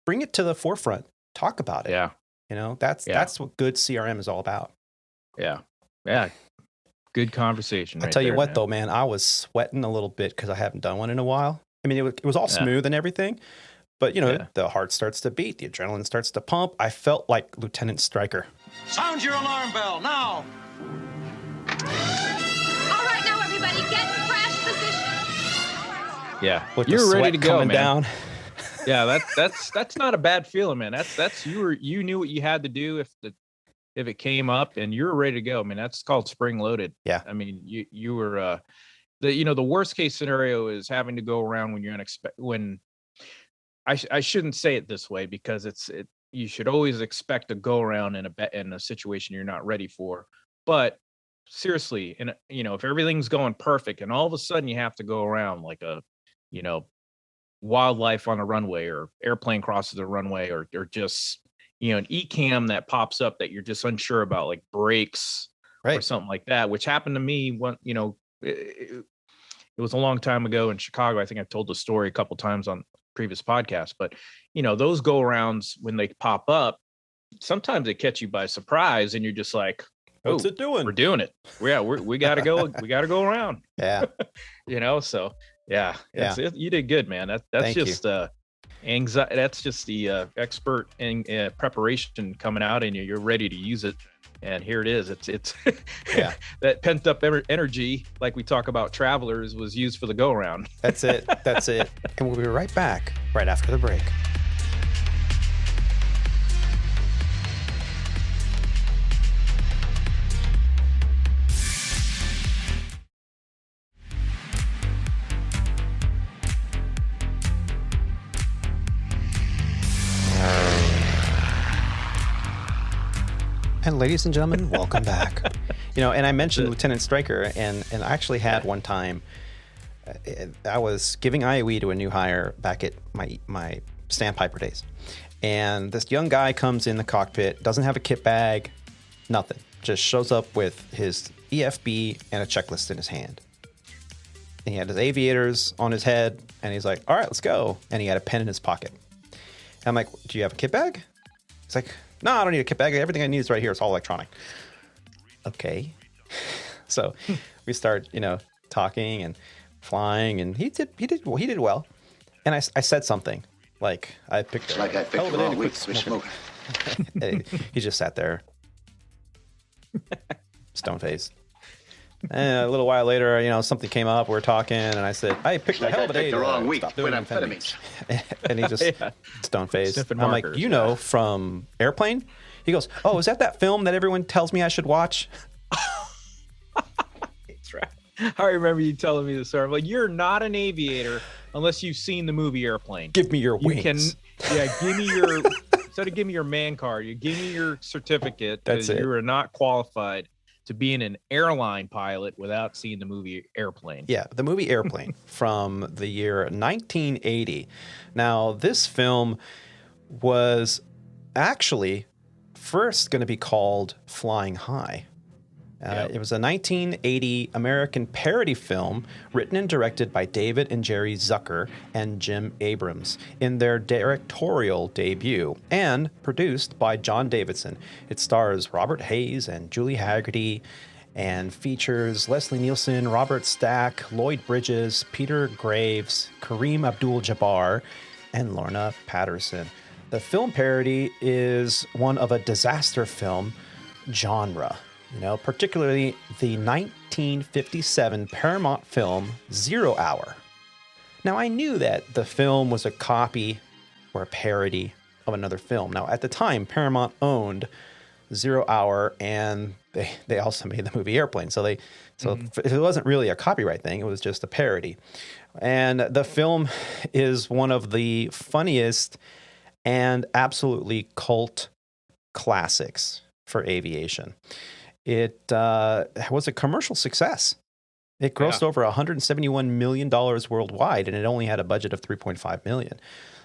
bring it to the forefront. talk about it. Yeah. That's what good CRM is all about. Yeah. Good conversation. I tell you what, though, man, I was sweating a little bit because I haven't done one in a while. I mean, it was all smooth and everything, but the heart starts to beat, the adrenaline starts to pump. I felt like Lieutenant Stryker. Sound your alarm bell now. All right, now everybody, get in crash position. Yeah, with you're ready to go, man. Down. Yeah, that's not a bad feeling, man. That's you knew what you had to do if it came up, and you're ready to go. I mean, that's called spring loaded. Yeah. I mean, you were the worst case scenario is having to go around when you're when I shouldn't say it this way because you should always expect to go around in a situation you're not ready for. But seriously, and if everything's going perfect and all of a sudden you have to go around like a wildlife on a runway or airplane crosses the runway or just an ECAM that pops up that you're just unsure about, like brakes or something like that, which happened to me when, it was a long time ago in Chicago. I think I've told the story a couple times on previous podcasts, but those go arounds when they pop up, sometimes they catch you by surprise and you're just like, what's it doing? We're doing it. We got to go. We got to go around. Yeah. So yeah. You did good, man. That's Thank just, anxiety. That's just the expert in preparation coming out, and you're ready to use it. And here it is. It's that pent up energy, like we talk about travelers, was used for the go around. That's it. And we'll be right back right after the break. And ladies and gentlemen, welcome back. And I mentioned Lieutenant Stryker, and I actually had one time, I was giving IOE to a new hire back at my Sandpiper days. And this young guy comes in the cockpit, doesn't have a kit bag, nothing. Just shows up with his EFB and a checklist in his hand. And he had his aviators on his head, and he's like, all right, let's go. And he had a pen in his pocket. And I'm like, do you have a kit bag? He's like, no, I don't need a kit bag. Everything I need is right here. It's all electronic. Okay. So we start, talking and flying, and he did well. And I said something like I picked the wrong week to smoke. He just sat there, stone faced. And a little while later, something came up. We were talking, and I said, "I picked the hell of a day the wrong week stop to doing quit amphetamines." And he just stone faced. I'm markers, like, from Airplane? He goes, "Oh, is that film that everyone tells me I should watch?" That's right. I remember you telling me this story. I'm like, you're not an aviator unless you've seen the movie Airplane. Give me your wings. Give me your instead of give me your man card, you give me your certificate that you are not qualified to being an airline pilot without seeing the movie Airplane. Yeah, the movie Airplane from the year 1980. Now, this film was actually first going to be called Flying High. It was a 1980 American parody film written and directed by David and Jerry Zucker and Jim Abrams in their directorial debut, and produced by John Davidson. It stars Robert Hayes and Julie Haggerty and features Leslie Nielsen, Robert Stack, Lloyd Bridges, Peter Graves, Kareem Abdul-Jabbar, and Lorna Patterson. The film parody is one of a disaster film genre. Particularly the 1957 Paramount film 0 Hour. Now, I knew that the film was a copy or a parody of another film. Now, at the time, Paramount owned 0 Hour, and they also made the movie Airplane. So it wasn't really a copyright thing. It was just a parody. And the film is one of the funniest and absolutely cult classics for aviation. It was a commercial success. It grossed over $171 million worldwide, and it only had a budget of $3.5 million.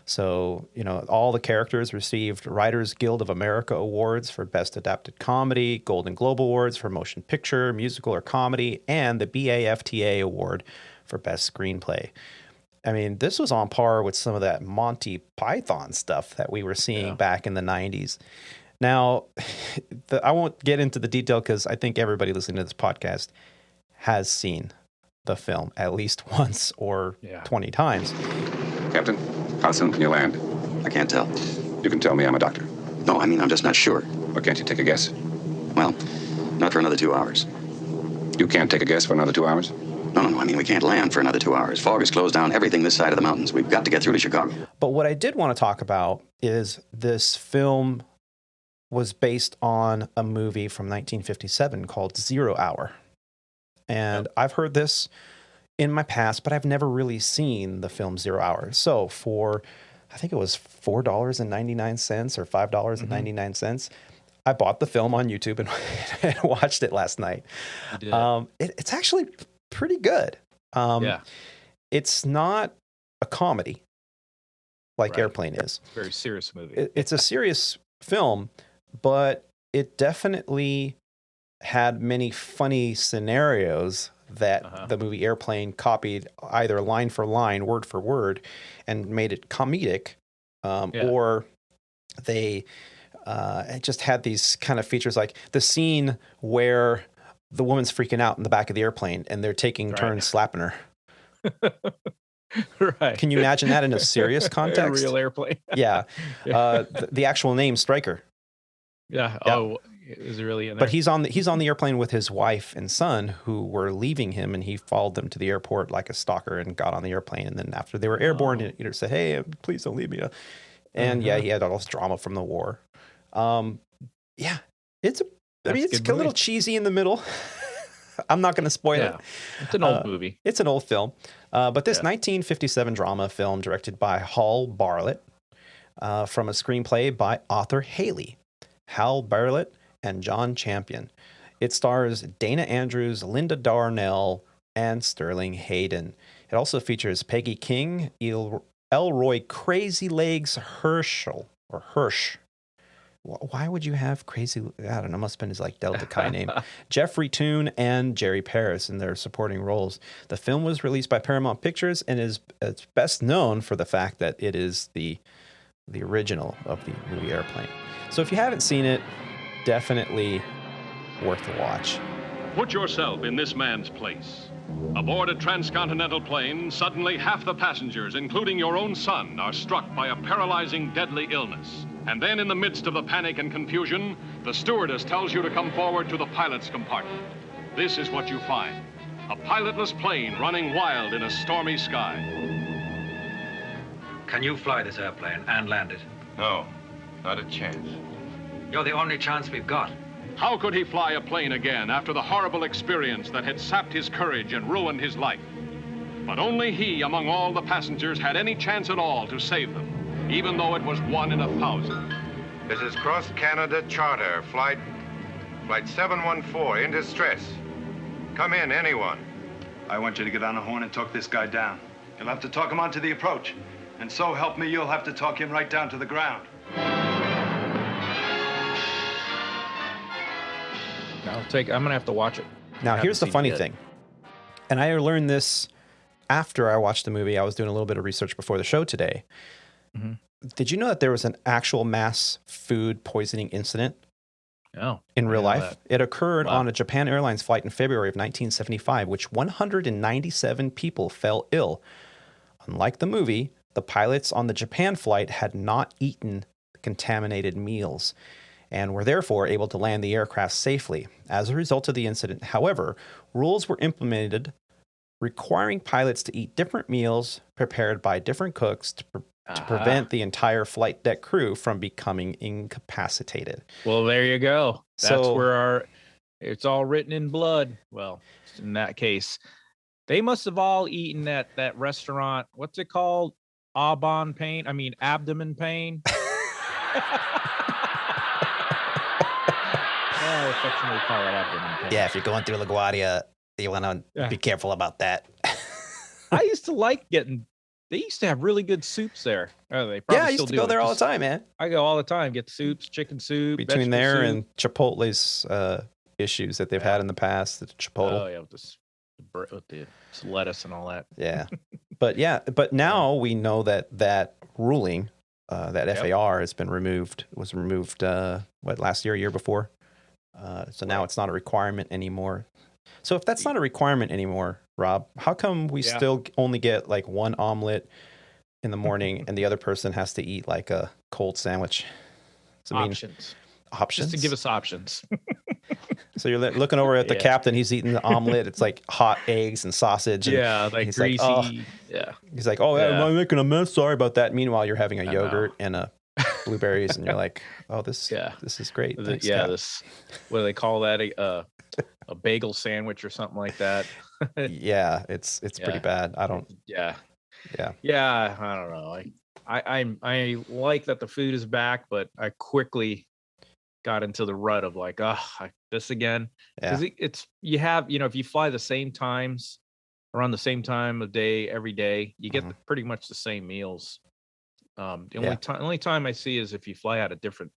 So, all the characters received Writers Guild of America awards for Best Adapted Comedy, Golden Globe Awards for Motion Picture, Musical, or Comedy, and the BAFTA award for Best Screenplay. I mean, this was on par with some of that Monty Python stuff that we were seeing back in the 90s. Now, I won't get into the detail because I think everybody listening to this podcast has seen the film at least once or 20 times. Captain, how soon can you land? I can't tell. You can tell me I'm a doctor. No, I mean, I'm just not sure. Or can't you take a guess? Well, not for another 2 hours. You can't take a guess for another 2 hours? No, I mean, we can't land for another 2 hours. Fog has closed down everything this side of the mountains. We've got to get through to Chicago. But what I did want to talk about is this film was based on a movie from 1957 called 0 Hour. And I've heard this in my past, but I've never really seen the film 0 Hour. So for, I think it was $4.99 or $5.99, I bought the film on YouTube and watched it last night. It's actually pretty good. It's not a comedy like Airplane is. It's a very serious movie. It's a serious film, but it definitely had many funny scenarios that the movie Airplane copied either line for line, word for word, and made it comedic, or they just had these kind of features like the scene where the woman's freaking out in the back of the airplane and they're taking turns slapping her. Right. Can you imagine that in a serious context? A real airplane. The actual name Stryker. Yeah. Oh, is it really in there? But he's on the airplane with his wife and son who were leaving him, and he followed them to the airport like a stalker and got on the airplane. And then after they were airborne, he said, "Hey, please don't leave me." And he had all this drama from the war. It's a little cheesy in the middle. I'm not going to spoil it. It's an old movie. It's an old film. But this 1957 drama film directed by Hal Bartlett from a screenplay by Arthur Haley, Hal Bartlett, and John Champion. It stars Dana Andrews, Linda Darnell, and Sterling Hayden. It also features Peggy King, Elroy Crazy Legs Hirsch. Why would you have Crazy? I don't know. Must have been his Delta Chi name. Jeffrey Toone and Jerry Paris in their supporting roles. The film was released by Paramount Pictures and it's best known for the fact that it is the original of the movie Airplane. So if you haven't seen it, definitely worth a watch. Put yourself in this man's place. Aboard a transcontinental plane, suddenly half the passengers, including your own son, are struck by a paralyzing, deadly illness. And then in the midst of the panic and confusion, the stewardess tells you to come forward to the pilot's compartment. This is what you find: a pilotless plane running wild in a stormy sky. Can you fly this airplane and land it? No, not a chance. You're the only chance we've got. How could he fly a plane again after the horrible experience that had sapped his courage and ruined his life? But only he, among all the passengers, had any chance at all to save them, even though it was 1 in 1,000. This is Cross Canada Charter, flight 714, in distress. Come in, anyone. I want you to get on the horn and talk this guy down. You'll have to talk him onto the approach. And so help me, you'll have to talk him right down to the ground. I'm gonna have to watch it. Now, here's the funny thing, and I learned this after I watched the movie. I was doing a little bit of research before the show today. Mm-hmm. Did you know that there was an actual mass food poisoning incident? In real life, it occurred on a Japan Airlines flight in February of 1975, which 197 people fell ill. Unlike the movie, the pilots on the Japan flight had not eaten contaminated meals and were therefore able to land the aircraft safely. As a result of the incident, however, rules were implemented requiring pilots to eat different meals prepared by different cooks to prevent the entire flight deck crew from becoming incapacitated. Well, there you go. That's where it's all written in blood. Well, in that case, they must have all eaten at that restaurant. What's it called? Abdomen pain. I affectionately call it abdomen pain. Yeah, if you're going through LaGuardia, you want to be careful about that. I used to like they used to have really good soups there. Oh, they probably I used to go there all the time, man. I go all the time, get soups, chicken soup. Between there soup. And Chipotle's issues that they've had in the past, the Chipotle. Oh, yeah, with the lettuce and all that. Yeah. but now we know that ruling, that FAR has been removed, last year before? So now it's not a requirement anymore. So if that's not a requirement anymore, Rob, how come we still only get like one omelet in the morning and the other person has to eat like a cold sandwich? Options. Options? Just to give us options. So you're looking over at the captain. He's eating the omelet. It's like hot eggs and sausage. And like he's greasy. Like, oh. He's like, I'm making a mess. Sorry about that. Meanwhile, you're having a yogurt and a blueberries, and you're like, oh, this is great. Thanks, Cap. What do they call that? A bagel sandwich or something like that. Yeah, it's pretty bad. I don't. Yeah. I don't know. I like that the food is back, but I quickly got into the rut of like, this again. Because it's you have, if you fly the same times around the same time of day every day, you get pretty much the same meals. The only time I see is if you fly out of different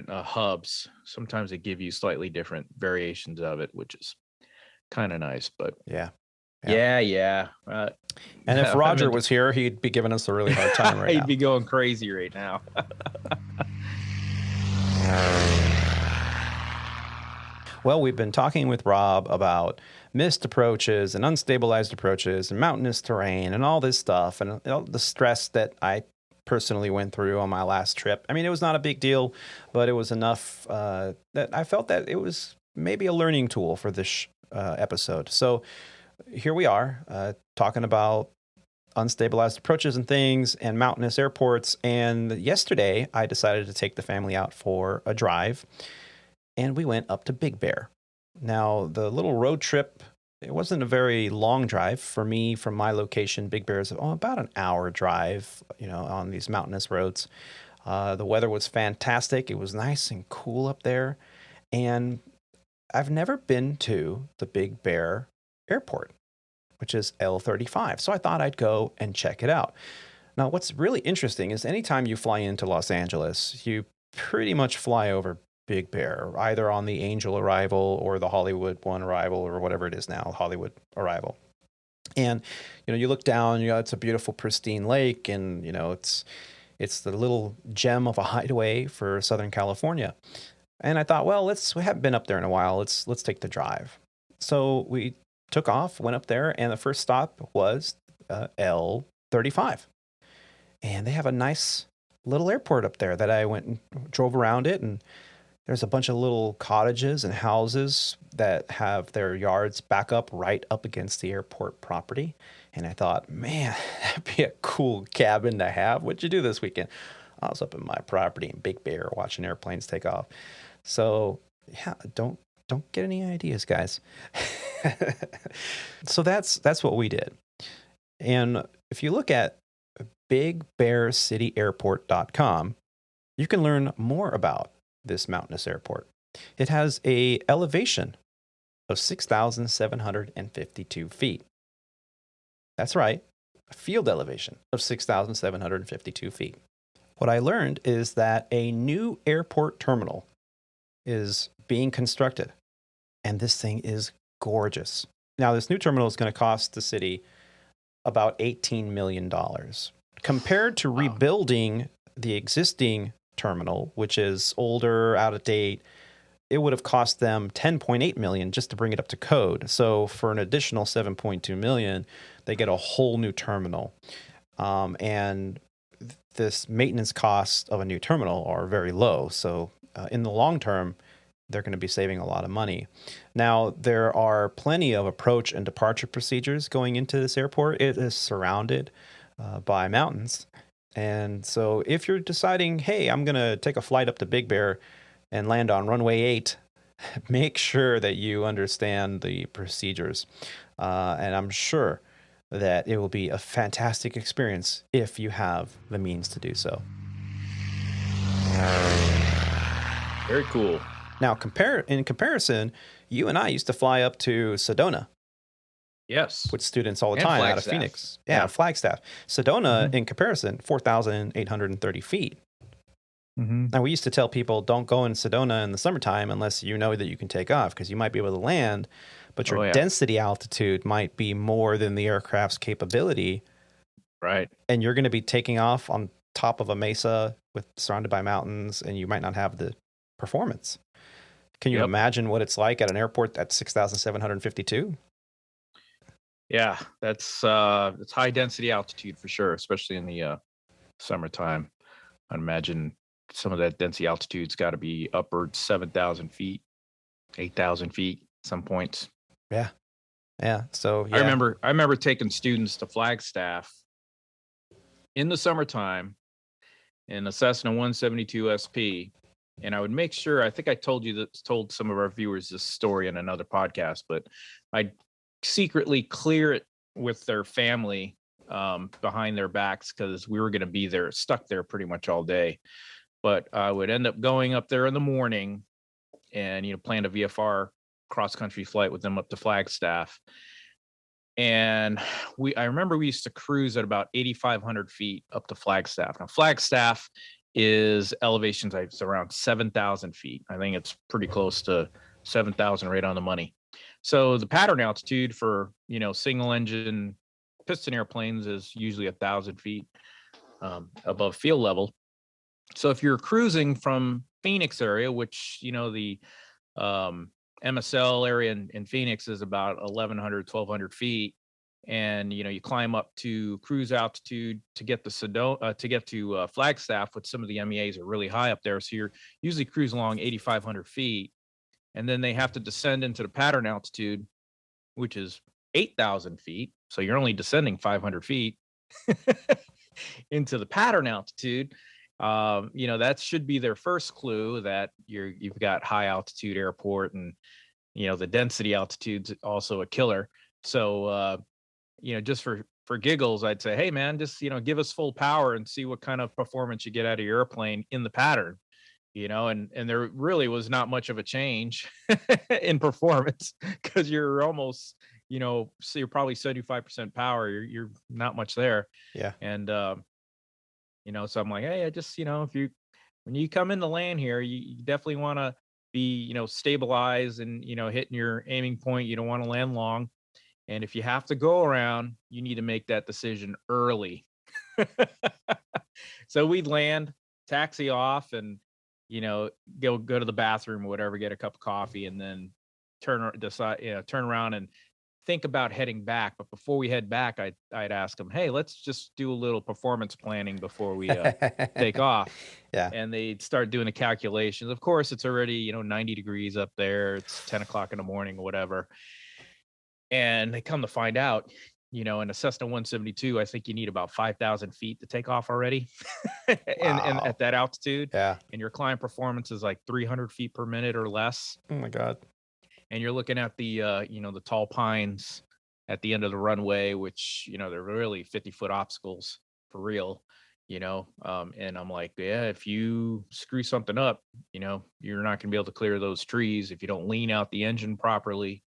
hubs. Sometimes they give you slightly different variations of it, which is kind of nice. But yeah. And if Roger was here, he'd be giving us a really hard time right now. He'd be going crazy right now. Well, we've been talking with Rob about missed approaches and unstabilized approaches and mountainous terrain and all this stuff and the stress that I personally went through on my last trip. I mean, it was not a big deal, but it was enough that I felt that it was maybe a learning tool for this episode. So here we are talking about unstabilized approaches and things and mountainous airports. And yesterday I decided to take the family out for a drive, and we went up to BigBear. Now, the little road trip, it wasn't a very long drive for me from my location. BigBear is about an hour drive, on these mountainous roads. The weather was fantastic. It was nice and cool up there. And I've never been to the BigBear Airport, which is L35. So I thought I'd go and check it out. Now, what's really interesting is anytime you fly into Los Angeles, you pretty much fly over BigBear, either on the Angel arrival or the Hollywood one arrival or whatever it is now, Hollywood arrival. And, you look down, it's a beautiful, pristine lake, and, it's the little gem of a hideaway for Southern California. And I thought, well, we haven't been up there in a while. Let's take the drive. So we took off, went up there, and the first stop was L35. And they have a nice little airport up there that I went and drove around it, and there's a bunch of little cottages and houses that have their yards back up right up against the airport property. And I thought, man, that'd be a cool cabin to have. What'd you do this weekend? I was up in my property in BigBear watching airplanes take off. So, yeah, don't get any ideas, guys. So that's what we did. And if you look at BigBearCityAirport.com, you can learn more about this mountainous airport. It has a elevation of 6,752 feet. That's right, a field elevation of 6,752 feet. What I learned is that a new airport terminal is being constructed, and this thing is gorgeous. Now, this new terminal is going to cost the city about $18 million. Compared to rebuilding the existing terminal, which is older, out of date, it would have cost them $10.8 million just to bring it up to code. So for an additional $7.2 million, they get a whole new terminal. And this maintenance costs of a new terminal are very low. So in the long term, they're going to be saving a lot of money. Now, there are plenty of approach and departure procedures going into this airport. It is surrounded by mountains. And so if you're deciding, hey, I'm going to take a flight up to BigBear and land on runway 8, make sure that you understand the procedures. And I'm sure that it will be a fantastic experience if you have the means to do so. Very cool. Now, in comparison, you and I used to fly up to Sedona. Yes. With students all the time out of Phoenix. Yeah, Flagstaff. Sedona, in comparison, 4,830 feet. Now, we used to tell people, don't go in Sedona in the summertime unless you know that you can take off, because you might be able to land, but your density altitude might be more than the aircraft's capability. Right. And you're going to be taking off on top of a mesa surrounded by mountains, and you might not have the performance. Can you imagine what it's like at an airport at 6,752? Yeah, it's high density altitude for sure, especially in the summertime. I'd imagine some of that density altitude's got to be upwards 7,000 feet, 8,000 feet, some points. Yeah. Yeah. So I remember taking students to Flagstaff in the summertime in a Cessna 172 SP. And I would make sure, I think I told some of our viewers this story in another podcast, but I'd secretly clear it with their family behind their backs because we were going to be there, stuck there pretty much all day. But I would end up going up there in the morning and, plan a VFR cross-country flight with them up to Flagstaff. And I remember we used to cruise at about 8,500 feet up to Flagstaff. Now, Flagstaff is elevations around 7,000 feet. I think it's pretty close to 7,000 right on the money. So the pattern altitude for, single engine piston airplanes is usually 1,000 feet above field level. So if you're cruising from Phoenix area, which, the MSL area in Phoenix is about 1,100, 1,200 feet. And, you climb up to cruise altitude to get to Flagstaff, with some of the MEAs are really high up there. So you're usually cruise along 8,500 feet. And then they have to descend into the pattern altitude, which is 8,000 feet. So you're only descending 500 feet into the pattern altitude. That should be their first clue that you've got high altitude airport, and, the density altitude's also a killer. So, just for giggles, I'd say, hey man, just, give us full power and see what kind of performance you get out of your airplane in the pattern, and there really was not much of a change in performance because you're almost, so you're probably 75% power. You're not much there. Yeah. And, so I'm like, hey, I just, when you come into land here, you definitely want to be, stabilized and, hitting your aiming point. You don't want to land long. And if you have to go around, you need to make that decision early. So we'd land, taxi off, and, go to the bathroom or whatever, get a cup of coffee, and then turn around and think about heading back. But before we head back, I'd ask them, hey, let's just do a little performance planning before we take off. Yeah. And they'd start doing the calculations. Of course, it's already, 90 degrees up there. It's 10 o'clock in the morning or whatever. And they come to find out, in a Cessna 172, I think you need about 5,000 feet to take off already. and at that altitude. Yeah. And your climb performance is like 300 feet per minute or less. Oh my God. And you're looking at the, the tall pines at the end of the runway, which, they're really 50-foot obstacles for real, and I'm like, yeah, if you screw something up, you're not going to be able to clear those trees. If you don't lean out the engine properly,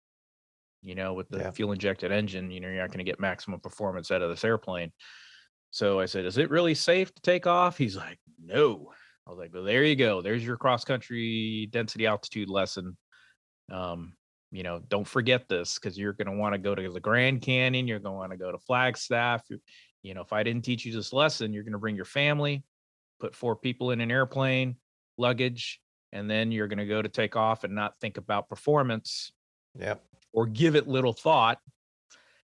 with the fuel injected engine, you're not going to get maximum performance out of this airplane. So I said, is it really safe to take off? He's like, no. I was like, well, there you go. There's your cross country density altitude lesson. Don't forget this, because you're going to want to go to the Grand Canyon. You're going to want to go to Flagstaff. If I didn't teach you this lesson, you're going to bring your family, put 4 people in an airplane, luggage, and then you're going to go to take off and not think about performance. Yep. Or give it little thought.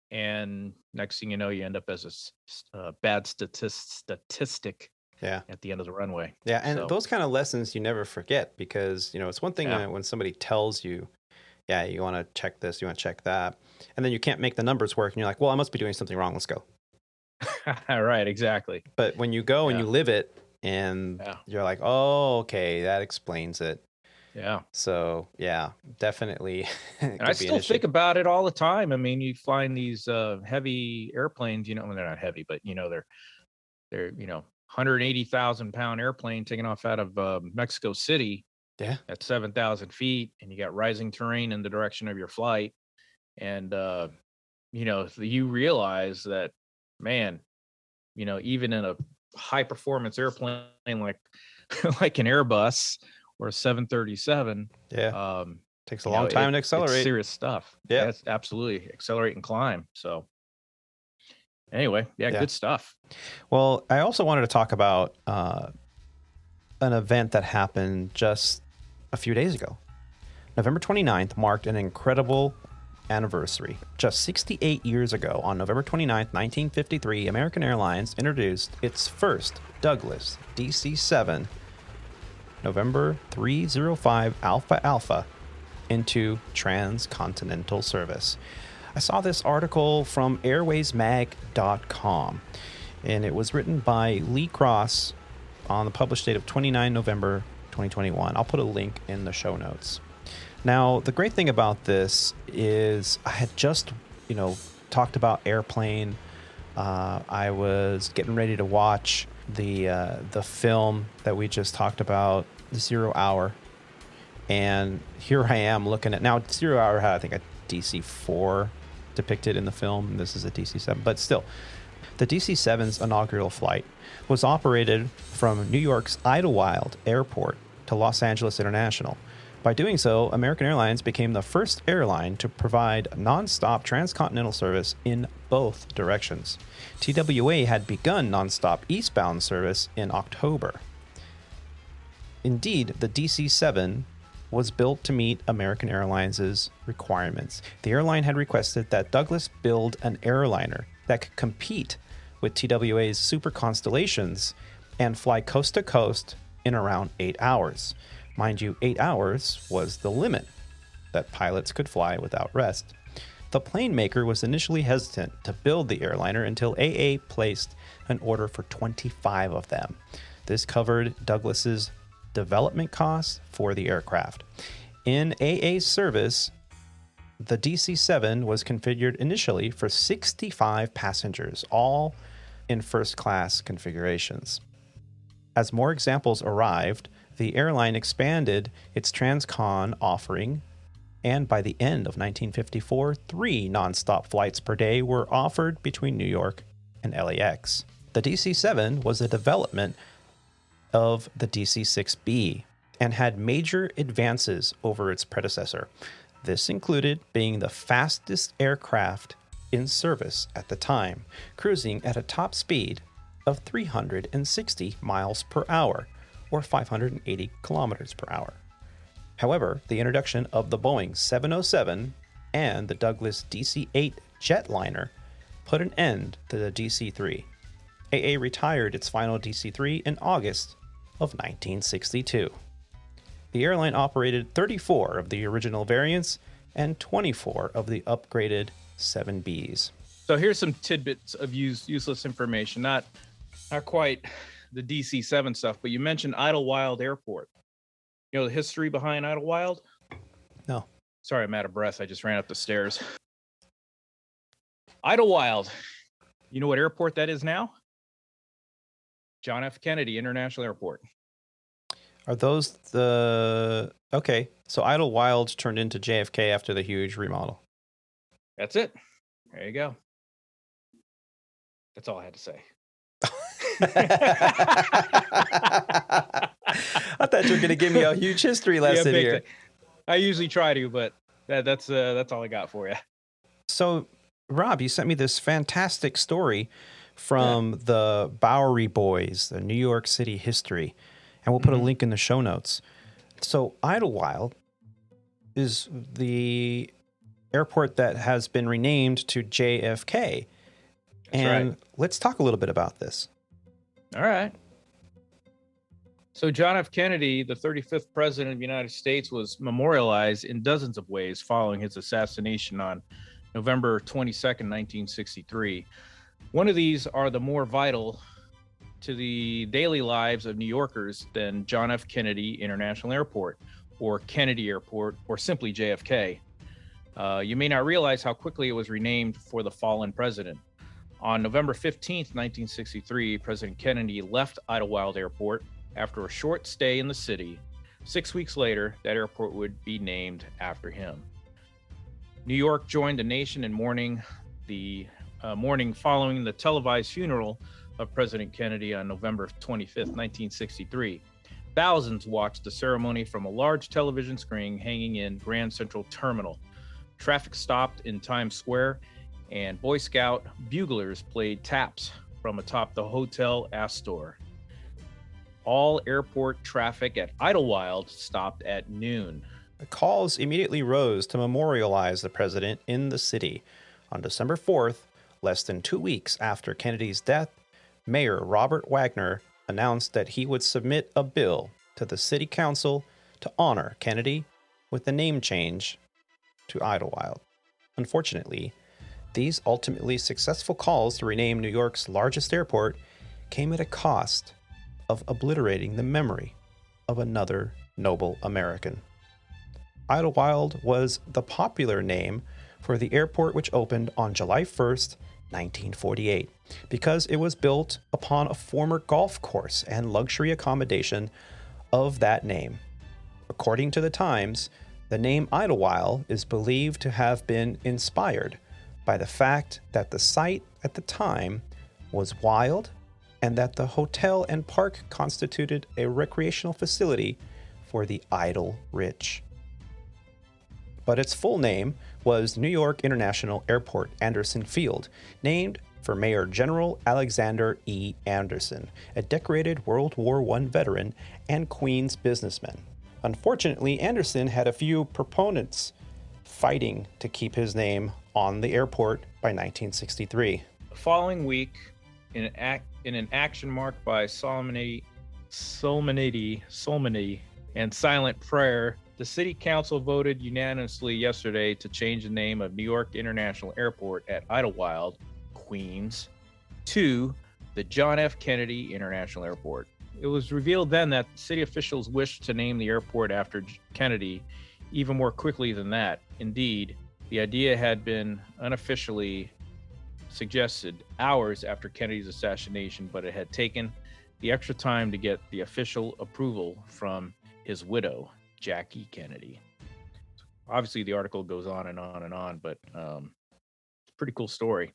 And next thing you know, you end up as a bad statistic. Yeah. At the end of the runway. Yeah. And those kind of lessons you never forget, because, it's one thing when somebody tells you, yeah, you want to check this, you want to check that, and then you can't make the numbers work. And you're like, well, I must be doing something wrong. Let's go. Right. Exactly. But when you go and you live it, and you're like, oh, okay, that explains it. Yeah. So, yeah, definitely. And I still think about it all the time. I mean, you find these heavy airplanes, they're not heavy, but, they're 180,000 pound airplane taking off out of Mexico City. Yeah. At 7,000 feet, and you got rising terrain in the direction of your flight. And, you realize that, man, even in a high performance airplane like an Airbus or a 737, Takes a long time to accelerate. It's serious stuff. Yeah, it's absolutely accelerate and climb. So anyway, good stuff. Well, I also wanted to talk about an event that happened just a few days ago. November 29th marked an incredible anniversary. Just 68 years ago, on November 29th, 1953, American Airlines introduced its first Douglas DC-7 November 305 Alpha Alpha into transcontinental service. I saw this article from airwaysmag.com, and it was written by Lee Cross on the published date of 29 November 2021. I'll put a link in the show notes. Now, the great thing about this is I had just, talked about Airplane. I was getting ready to watch the film that we just talked about, 0 Hour. And here I am looking at, now 0 Hour had, I think, a DC-4 depicted in the film. And this is a DC-7, but still. The DC-7's inaugural flight was operated from New York's Idlewild Airport to Los Angeles International. By doing so, American Airlines became the first airline to provide nonstop transcontinental service in both directions. TWA had begun nonstop eastbound service in October. Indeed, the DC-7 was built to meet American Airlines' requirements. The airline had requested that Douglas build an airliner that could compete with TWA's Super Constellations and fly coast to coast in around 8 hours. Mind you, 8 hours was the limit that pilots could fly without rest. The plane maker was initially hesitant to build the airliner until AA placed an order for 25 of them. This covered Douglas's development costs for the aircraft. In AA's service, the DC-7 was configured initially for 65 passengers, all in first-class configurations. As more examples arrived, the airline expanded its transcon offering, and by the end of 1954, 3 nonstop flights per day were offered between New York and LAX. The DC-7 was a development of the DC-6B and had major advances over its predecessor. This included being the fastest aircraft in service at the time, cruising at a top speed of 360 miles per hour, or 580 kilometers per hour. However, the introduction of the Boeing 707 and the Douglas DC-8 jetliner put an end to the DC-3. AA retired its final DC-3 in August of 1962. The airline operated 34 of the original variants and 24 of the upgraded 7Bs. So here's some tidbits of useless information, not quite the DC-7 stuff, but you mentioned Idlewild Airport. You know the history behind Idlewild? No. Sorry, I'm out of breath. I just ran up the stairs. Idlewild. You know what airport that is now? John F. Kennedy International Airport. Are those the... Okay, so Idlewild turned into JFK after the huge remodel. That's it. There you go. That's all I had to say. I thought you were going to give me a huge history lesson here. I usually try to, but that's all I got for you. So, Rob, you sent me this fantastic story from the Bowery Boys, the New York City history, and we'll put a link in the show notes. So, Idlewild is the airport that has been renamed to JFK. And let's talk a little bit about this. All right. So John F. Kennedy, the 35th president of the United States, was memorialized in dozens of ways following his assassination on November 22nd, 1963. One of these are the more vital to the daily lives of New Yorkers than John F. Kennedy International Airport, or Kennedy Airport, or simply JFK. You may not realize how quickly it was renamed for the fallen president. On November 15th, 1963, President Kennedy left Idlewild Airport after a short stay in the city. 6 weeks later, that airport would be named after him. New York joined the nation in mourning the morning following the televised funeral of President Kennedy on November 25th, 1963. Thousands watched the ceremony from a large television screen hanging in Grand Central Terminal. Traffic stopped in Times Square, and Boy Scout buglers played taps from atop the Hotel Astor. All airport traffic at Idlewild stopped at noon. The calls immediately rose to memorialize the president in the city. On December 4th, less than 2 weeks after Kennedy's death, Mayor Robert Wagner announced that he would submit a bill to the city council to honor Kennedy with the name change to Idlewild. Unfortunately, these ultimately successful calls to rename New York's largest airport came at a cost of obliterating the memory of another noble American. Idlewild was the popular name for the airport, which opened on July 1st, 1948, because it was built upon a former golf course and luxury accommodation of that name. According to the Times, the name Idlewild is believed to have been inspired by the fact that the site at the time was wild and that the hotel and park constituted a recreational facility for the idle rich. But its full name was New York International Airport Anderson Field, named for Major General Alexander E. Anderson, a decorated World War I veteran and Queens businessman. Unfortunately, Anderson had a few proponents fighting to keep his name on the airport by 1963. The following week, in an action marked by solemnity and silent prayer, the City Council voted unanimously yesterday to change the name of New York International Airport at Idlewild, Queens, to the John F. Kennedy International Airport. It was revealed then that city officials wished to name the airport after Kennedy even more quickly than that. Indeed, the idea had been unofficially suggested hours after Kennedy's assassination, but it had taken the extra time to get the official approval from his widow, Jackie Kennedy. Obviously, the article goes on and on and on, but it's a pretty cool story.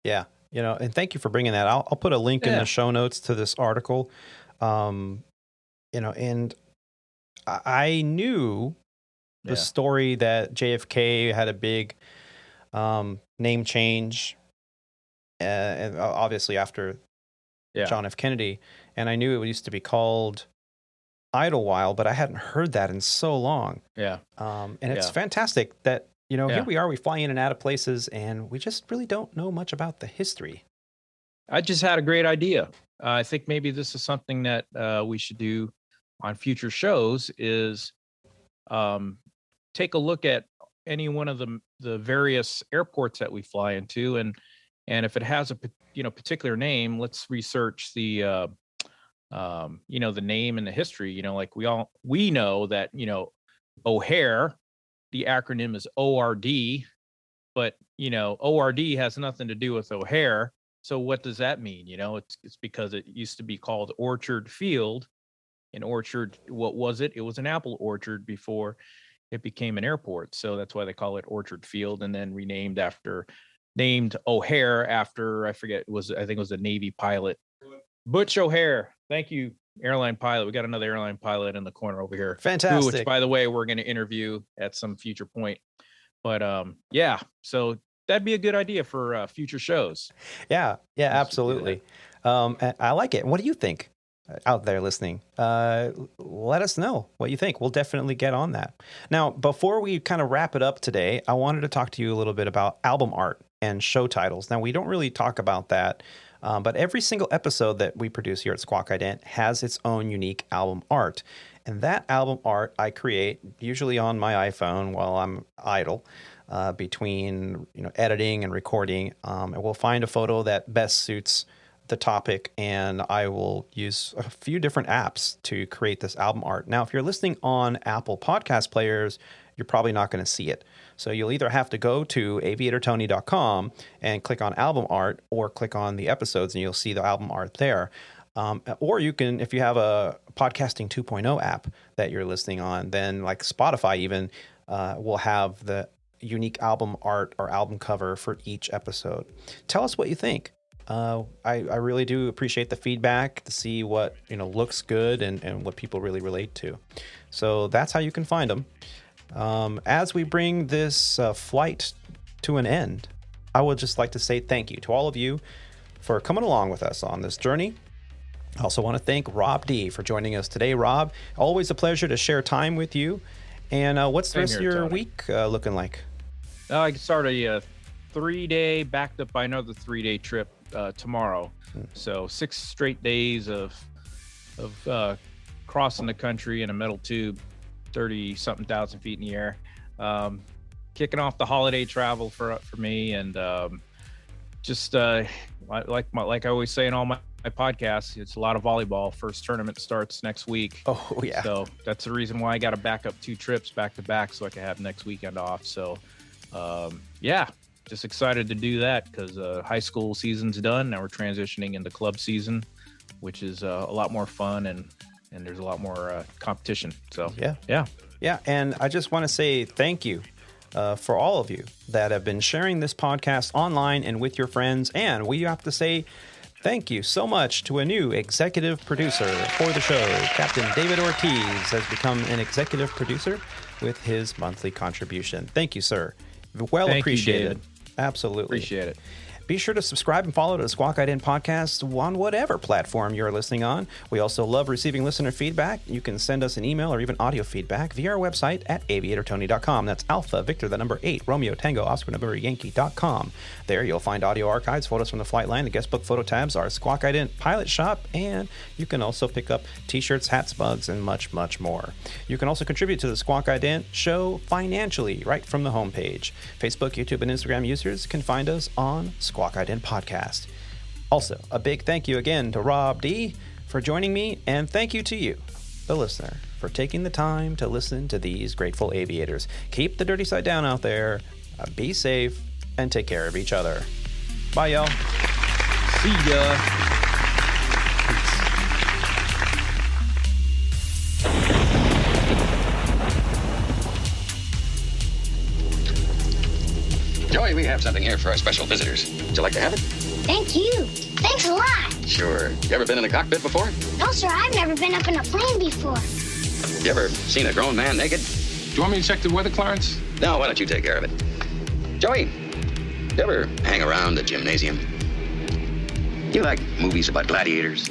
Yeah, and thank you for bringing that. I'll put a link in the show notes to this article. And I knew the story that JFK had a big name change, and obviously after John F. Kennedy, and I knew it used to be called Idlewild, but I hadn't heard that in so long. Yeah. And it's fantastic that, here we are, we fly in and out of places, and we just really don't know much about the history. I just had a great idea. I think maybe this is something that we should do on future shows is take a look at any one of the various airports that we fly into, and if it has a particular name, let's research the the name and the history. Like we know that O'Hare, the acronym is ORD, but ORD has nothing to do with O'Hare. So what does that mean? It's because it used to be called Orchard Field. An orchard, what was it? It was an apple orchard before it became an airport. So that's why they call it Orchard Field, and then named O'Hare after, I think it was a Navy pilot, Butch O'Hare. Thank you, airline pilot. We got another airline pilot in the corner over here. Fantastic. Which, by the way, we're going to interview at some future point. But so that'd be a good idea for future shows. Yeah, absolutely. I like it. What do you think out there listening? Let us know what you think. We'll definitely get on that. Now, before we kind of wrap it up today, I wanted to talk to you a little bit about album art and show titles. Now, we don't really talk about that, but every single episode that we produce here at Squawk Ident has its own unique album art. And that album art I create usually on my iPhone while I'm idle, between editing and recording. And we'll find a photo that best suits the topic, and I will use a few different apps to create this album art. Now, if you're listening on Apple Podcast players, you're probably not going to see it. So you'll either have to go to aviatortony.com and click on album art, or click on the episodes and you'll see the album art there. Or you can, if you have a Podcasting 2.0 app that you're listening on, then like Spotify even will have the unique album art or album cover for each episode. Tell us what you think. I really do appreciate the feedback to see what looks good and what people really relate to. So that's how you can find them. As we bring this flight to an end, I would just like to say thank you to all of you for coming along with us on this journey. I also want to thank Rob D for joining us today. Rob, always a pleasure to share time with you. And what's the rest of your week looking like? I start a 3-day, backed up by another 3-day trip tomorrow. So 6 straight days of crossing the country in a metal tube, 30-something thousand feet in the air. Kicking off the holiday travel for me, and just like I always say in all my podcasts, it's a lot of volleyball. First tournament starts next week. Oh yeah. So that's the reason why I got to back up 2 trips back to back so I can have next weekend off. So yeah, just excited to do that because high school season's done. Now we're transitioning into club season, which is a lot more fun and there's a lot more competition. So yeah. And I just want to say thank you for all of you that have been sharing this podcast online and with your friends. And we have to say thank you so much to a new executive producer for the show. Captain David Ortiz has become an executive producer with his monthly contribution. Thank you, sir. Well appreciated. Absolutely. Appreciate it. Be sure to subscribe and follow to the Squawk Ident Podcast on whatever platform you're listening on. We also love receiving listener feedback. You can send us an email or even audio feedback via our website at aviatortony.com. That's Alpha Victor, the number 8, Romeo Tango, Oscar November Yankee.com. There you'll find audio archives, photos from the flight line, the guest book photo tabs, our Squawk Ident pilot shop, and you can also pick up t-shirts, hats, mugs, and much, much more. You can also contribute to the Squawk Ident show financially right from the homepage. Facebook, YouTube, and Instagram users can find us on Squawk Ident Podcast. Also, a big thank you again to Rob D for joining me, and thank you to you, the listener, for taking the time to listen to these grateful aviators. Keep the dirty side down out there, be safe, and take care of each other. Bye, y'all. See ya. Joey, we have something here for our special visitors. Would you like to have it? Thank you. Thanks a lot. Sure. You ever been in a cockpit before? No, sir, I've never been up in a plane before. You ever seen a grown man naked? Do you want me to check the weather, Clarence? No, why don't you take care of it? Joey, you ever hang around the gymnasium? You like movies about gladiators?